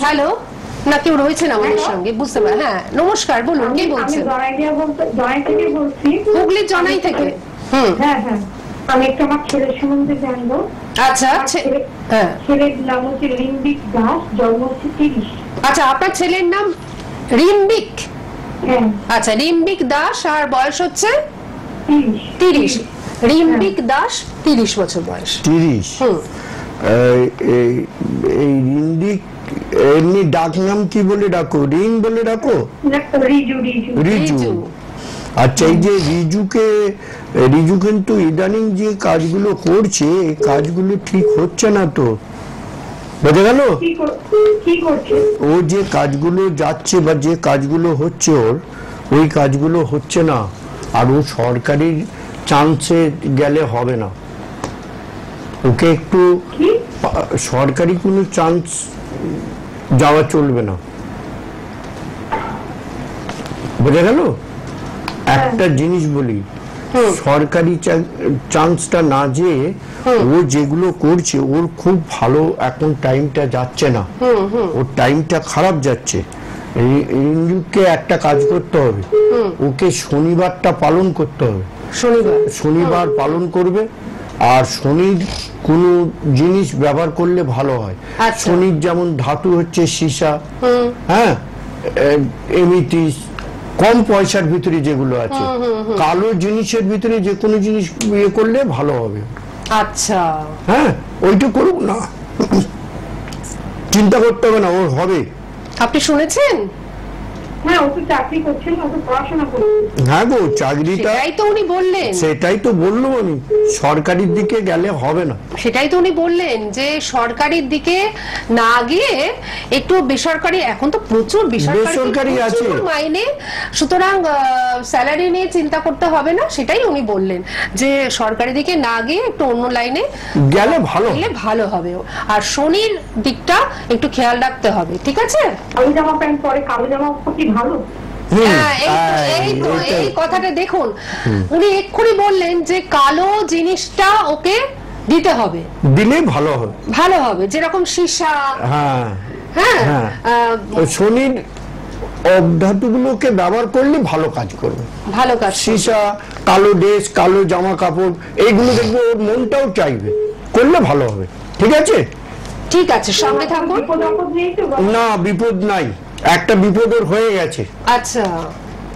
হ্যালো, না কেউ রয়েছেন আমাদের সঙ্গে, বুঝতে পারি। হ্যাঁ, নমস্কার, বলুন, কে আমি বলছেন? জয় থেকে বলছি। হুগলির জনাই থেকে। হ্যাঁ হ্যাঁ, আমি একটু আমার ছেলের সম্বন্ধে জানবো। আচ্ছা, হ্যাঁ, ছেলের নাম হচ্ছে রিম্বিক দাস, জন্ম হচ্ছে 30। আচ্ছা, আপনার ছেলের নাম রিম্বিক? হ্যাঁ, আচ্ছা, রিম্বিক দাস, আর বয়স হচ্ছে 30। রিম্বিক দাস, 30 বছর বয়স। 30। এই রিন্দিক এমনি ডাক নাম কি বলে ডাকো? রিং বলে ডাকো? রিজু রিজু রিজু। আচ্ছা, এই যে রিজু কিন্তু ইদানিং যে কাজগুলো করছে, এই কাজগুলো ঠিক হচ্ছে না তো, বোঝা গেল? কি করছে? ও যে কাজগুলো যাচ্ছে বা যে কাজগুলো হচ্ছে ওর, ওই কাজগুলো হচ্ছে না। আর ও সরকারি চান্সে গেলে হবে না, ওকে একটু সরকারি কোনো চান্স যাওয়া চলবে না, বোঝা গেল? একটা জিনিস বলি, সরকারি চান্সটা না যে ও যেগুলো করছে, ওর খুব ভালো এখন টাইমটা যাচ্ছে না, ওর টাইমটা খারাপ যাচ্ছে। রিঞ্জুকে একটা কাজ করতে হবে, ওকে শনিবারটা পালন করতে হবে। শনিবার পালন করবে, আর শনির কোনো জিনিস ব্যবহার করলে ভালো হয়। শনির যেমন ধাতু হচ্ছে সীসা, হ্যাঁ, এমিটিস, কম পয়সার ভিতরে যেগুলো আছে, কালো জিনিসের ভিতরে যে কোনো জিনিস ইয়ে করলে ভালো হবে। আচ্ছা, হ্যাঁ, ওইটা করুক না, চিন্তা করতে হবে না, ওর হবে। আপনি শুনেছেন? হ্যাঁ, ও তো চাকরি করছেন, ও তো পড়াশোনা করছেন। হ্যাঁ গো, চাকরিটা সেটাই তো উনি বললেন। সেটাই তো বললাম আমি, সরকারির দিকে গেলে হবে না। সেটাই তো উনি বললেন যে সরকারির দিকে না গিয়ে একটু বেসরকারি, এখন তো প্রচুর বেসরকারি আছে মাইনে, সুতরাং স্যালারি নিয়ে চিন্তা করতে হবে না। সেটাই উনি বললেন যে সরকারি দিকে না গিয়ে একটু অন্য লাইনে গেলে ভালো হবে। আর শনির দিকটা একটু খেয়াল রাখতে হবে, ঠিক আছে? কালো জামা প্যান্ট পরে, কালো জামা কি ভালো? এই কথাটা দেখুন, উনি এক্ষুনি বললেন যে কালো জিনিসটা ওকে দিতে হবে, দিলে ভালো হবে, ভালো হবে, যেরকম সীসা। হ্যাঁ হ্যাঁ, শনির অবধাতুগুলোকে ব্যবহার করলে ভালো কাজ করবে, ভালো কাজ। সীসা, কালো ড্রেস, কালো জামা কাপড়, এইগুলো দেখবে ওর মনটাও চাইবে, করলে ভালো হবে। ঠিক আছে, ঠিক আছে, সঙ্গে থাকুন। না, বিপদ নাই, একটা বিপদ ওর হয়ে গেছে। আচ্ছা,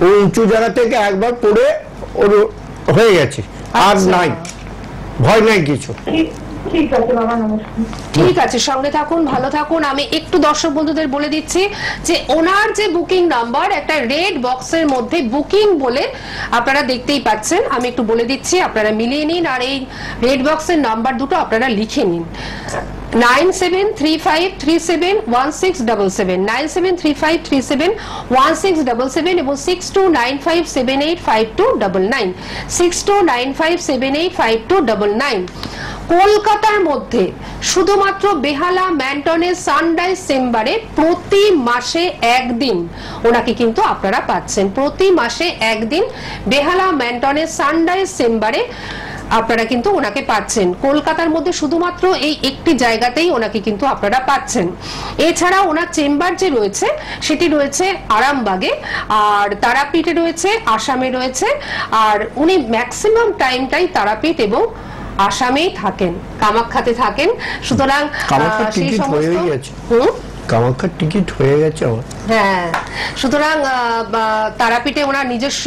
ও উঁচু জায়গা থেকে একবার পড়ে ওর হয়ে গেছে, আর নাই, ভয় নাই কিছু। ঠিক আছে বাবা, নমস্কার। ঠিক আছে, সঙ্গে থাকুন, ভালো থাকুন। আমি একটু দর্শক বন্ধুদের বলে দিচ্ছি যে ওনার যে বুকিং নাম্বার একটা রেড বক্সের মধ্যে বুকিং বলে আপনারা দেখতেই পাচ্ছেন, আমি একটু বলে দিচ্ছি, আপনারা মিলিয়ে নিন আর এই রেড বক্সের নাম্বার দুটো আপনারা লিখে নিন। 9735371677 9735371677 এবং 6295785299 6295785299। কলকাতার মধ্যে শুধুমাত্র বেহালা ম্যান্টনের সানরাইজ চেম্বারে প্রতি মাসে একদিন ওনাকে কিন্তু আপনারা পাচ্ছেন। প্রতি মাসে একদিন বেহালা ম্যান্টনের সানরাইজ চেম্বারে আপনারা কিন্তু ওনাকে পাচ্ছেন। কলকাতার মধ্যে শুধুমাত্র এই একটি জায়গাতেই ওনাকে কিন্তু আপনারা পাচ্ছেন। এছাড়া ওনার চেম্বার যে রয়েছে সেটি রয়েছে আরামবাগে, আর তারাপীঠে রয়েছে, আসামে রয়েছে, আর উনি ম্যাক্সিমাম টাইমটাই তারাপীঠ এবং আসামেই থাকেন, কামাখ্যাতে থাকেন। সুতরাং সেই সমস্ত কামাখ্যার টিকিট হয়ে গেছে আমার। হ্যাঁ, সুতরাং তারাপীঠে ওনার নিজস্ব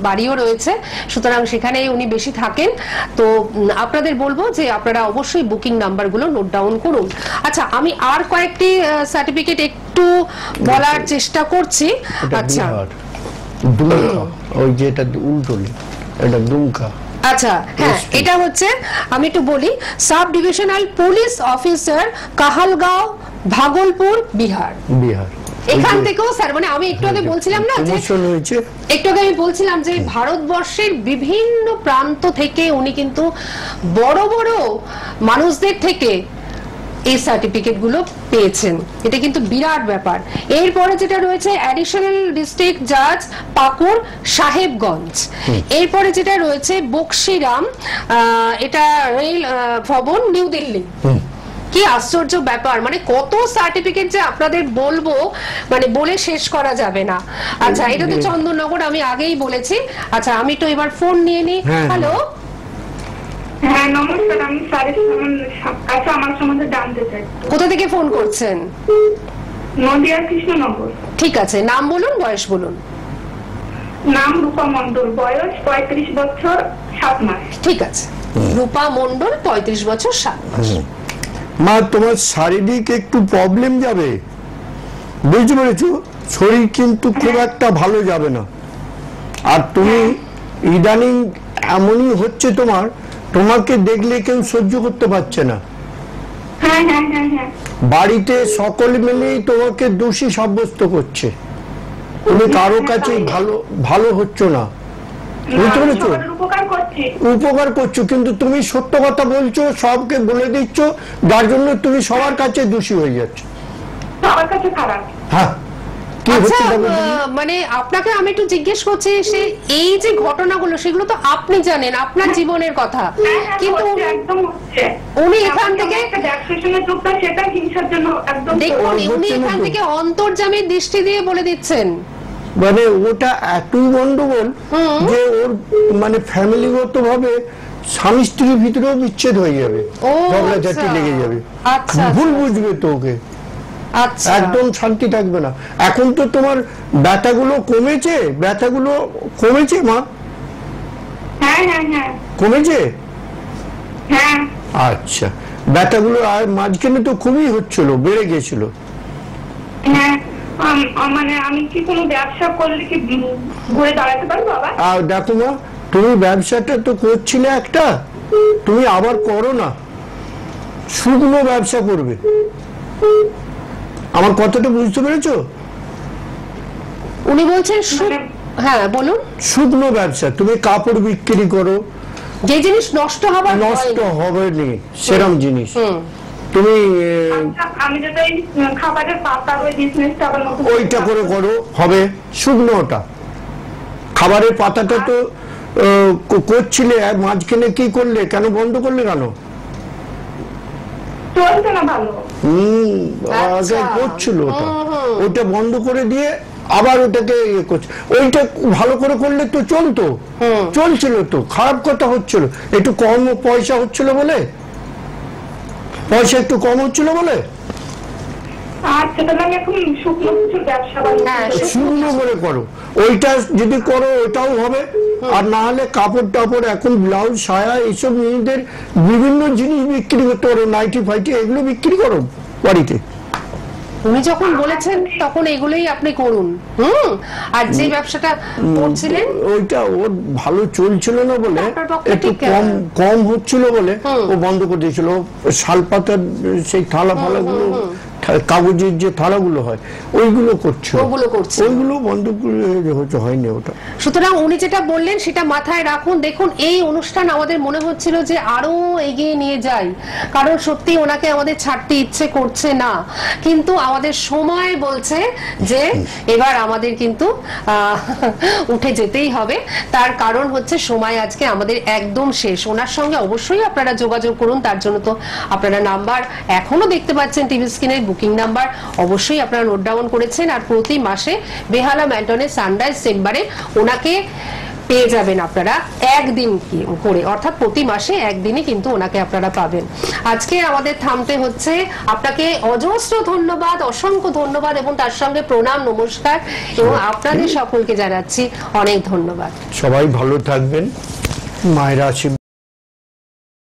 বাড়িও রয়েছে, সুতরাং সেখানে উনি বেশি থাকেন। তো আপনাদের বলবো যে আপনারা অবশ্যই বুকিং নাম্বারগুলো নোট ডাউন করুন। আচ্ছা, আমি আর কয়েকটি সার্টিফিকেট একটু বলার চেষ্টা করছি। আচ্ছা, ওই যেটা উল্টোলি, এটা দুমকা। আচ্ছা, হ্যাঁ, এটা হচ্ছে, আমি একটু বলি, sub divisional police officer, Kahalgaon, Bhagalpur, Bihar. এখান থেকেও স্যার, মানে আমি একটু আগে বলছিলাম না যে একটু আগে আমি বলছিলাম যে ভারতবর্ষের বিভিন্ন প্রান্ত থেকে উনি কিন্তু বড় বড় মানুষদের থেকে এই সার্টিফিকেট গুলো পেয়েছেন। এটা কিন্তু বিরাট ব্যাপার। এরপরে যেটা রয়েছে অ্যাডিশনাল ডিস্ট্রিক্ট জাজ পাকুড় সাহেবগঞ্জ। এরপরে যেটা রয়েছে বক্সিরাম, এটা রেল ভবন, নিউ দিল্লি। কি আশ্চর্য ব্যাপার, মানে কত সার্টিফিকেট যে আপনাদের বলবো, মানে বলে শেষ করা যাবে না। আচ্ছা, এটা তো চন্দননগর, আমি আগেই বলেছি। আচ্ছা, আমি তো এবার ফোন নিয়ে নিই। হ্যালো, হ্যাঁ নমস্কার, আমি স্যারের কাছে আমার সম্বন্ধে জানতে চাই। কোথা থেকে ফোন করছেন? নদিয়া কৃষ্ণনগর। ঠিক আছে, নাম বলুন, বয়স বলুন। নাম রূপা মণ্ডল, বয়স 35 বছর 7 মাস। ঠিক আছে, রূপা মণ্ডল, 35 বছর 7 মাস। মা, তোমার শারীরিক একটু প্রবলেম যাবে, বুঝতে পেরেছো? শরীর কিন্তু খুব একটা ভালো যাবে না। আর তুমি ইদানিং এমনই হচ্ছে, তোমাকে দেখলে কেউ সহ্য করতে পারছে না। বাড়িতে সকলে মিলেই তোমাকে দোষী সাব্যস্ত করছে। তুমি কারো কাছে ভালো হচ্ছ না, বুঝতে পেরেছো? উপকার করছো, কিন্তু তুমি সত্য কথা বলছো, সবকে বলে দিচ্ছ, যার জন্য তুমি সবার কাছে দোষী হয়ে যাচ্ছ, সবার কাছে খারাপ। হ্যাঁ, মানে আপনাকে আমি একটু জিজ্ঞেস করছি, সে এই যে ঘটনাগুলো, সেগুলো তো আপনি জানেন, আপনার জীবনের কথা, কিন্তু উনি এখান থেকে দেখুন, উনি এখান থেকে অন্তর্যামীর দৃষ্টি দিয়ে বলে দিচ্ছেন, মানে ওটা এতই গন্ডগোল যে ওর মানে ফ্যামিলিগত ভাবে স্বামী স্ত্রীর ভিতরেও বিচ্ছেদ হয়ে যাবে, ঝগড়াঝাটি লেগে যাবে, ভুল বুঝবে তো ওকে, একদম শান্তি থাকবে না। এখন তো তোমার ব্যথাগুলো কমেছে মা? কমেছে? আচ্ছা, ব্যথাগুলো আর মাঝখানে তো খুবই হচ্ছিল, বেড়ে গেছিল। মানে আমি কি কোনো ব্যবসা করলে কি ঘুরে দাঁড়াতে পারবো বাবা? দেখো মা, তুমি ব্যবসাটা তো করছিলে একটা, তুমি আবার করো না, শুকনো ব্যবসা করবে। আমার কথাটা বুঝতে পেরেছো? উনি বলছেন, হ্যাঁ বলুন, শুকনো ব্যবসা, তুমি কাপড় বিক্রি করো, যে জিনিস নষ্ট হবে না সেরকম জিনিস তুমি খাবারের পাতা ওইটা করে করো, হবে শুকনোটা। খাবারের পাতাটা তো করছিলে, মাঝখানে কি করলে, কেন বন্ধ করলে, কেন? করছিল ওটা বন্ধ করে দিয়ে আবার ওটাকে ইয়ে করছে। ওইটা ভালো করে করলে তো চলছিল তো, খারাপ কথা হচ্ছিল, একটু কম পয়সা হচ্ছিল বলে, পয়সা একটু কম হচ্ছিল বলে আচ্ছা, তাহলে আমি এখন শুকনো কিছুর ব্যবসা বাণিজ্য হ্যাঁ, করবো। শুকনো করে করো, ওইটা যদি করো ওটাও হবে। আর না হলে কাপড় টাপড়, এখন ব্লাউজ, সায়া, এইসব মেয়েদের বিভিন্ন জিনিস বিক্রি করতে পারো, নাইটি ফাইটি এগুলো বিক্রি করো বাড়িতে। উনি যখন বলেছেন তখন এগুলোই আপনি করুন। আর যে ব্যবসাটা করছিলেন ওইটা ওর ভালো চলছিল না বলে, আপনার পক্ষে একটু ঠিক, কম কম হচ্ছিল বলে ও বন্ধ করে দিয়েছিল। শালপাতার সেই থালা ফালাগুলো, কাগজের যে থালাগুলো হয় ওইগুলো করছিল, ওগুলো করছিল। ওইগুলো বন্ধ করে হয়নি ওটা। সুতরাং উনি যেটা বললেন সেটা মাথায় রাখুন। দেখুন, এই অনুষ্ঠান আমাদের মনে হচ্ছিল যে আরো এগিয়ে নিয়ে যাই, কারণ সত্যি ওনাকে আমাদের ছাড়তে ইচ্ছে করছে না, কিন্তু আমাদের সময় বলছে যে এবার আমাদের কিন্তু উঠে যেতেই হবে। তার কারণ হচ্ছে সময় আজকে আমাদের একদম শেষ। ওনার সঙ্গে অবশ্যই আপনারা যোগাযোগ করুন, তার জন্য তো আপনারা নাম্বার এখনো দেখতে পাচ্ছেন টিভি স্ক্রিনে, বুকিং নাম্বার অবশ্যই আপনারা নোট ডাউন করেছেন। আর প্রতি মাসে বেহালা ম্যান্টনের সানরাইজ চেম্বারে ওনাকে পেয়ে যাবেন আপনারা একদিন করে, অর্থাৎ প্রতি মাসে একদিনই কিন্তু ওনাকে আপনারা পাবেন। আজকে আমাদের থামতে হচ্ছে। আপনাকে অজস্র ধন্যবাদ, অসংখ্য ধন্যবাদ, এবং তার সঙ্গে প্রণাম, নমস্কার, এবং আপনাদের সকলকে জানাচ্ছি অনেক ধন্যবাদ। সবাই ভালো থাকবেন, মায়ের আশীর্বাদ।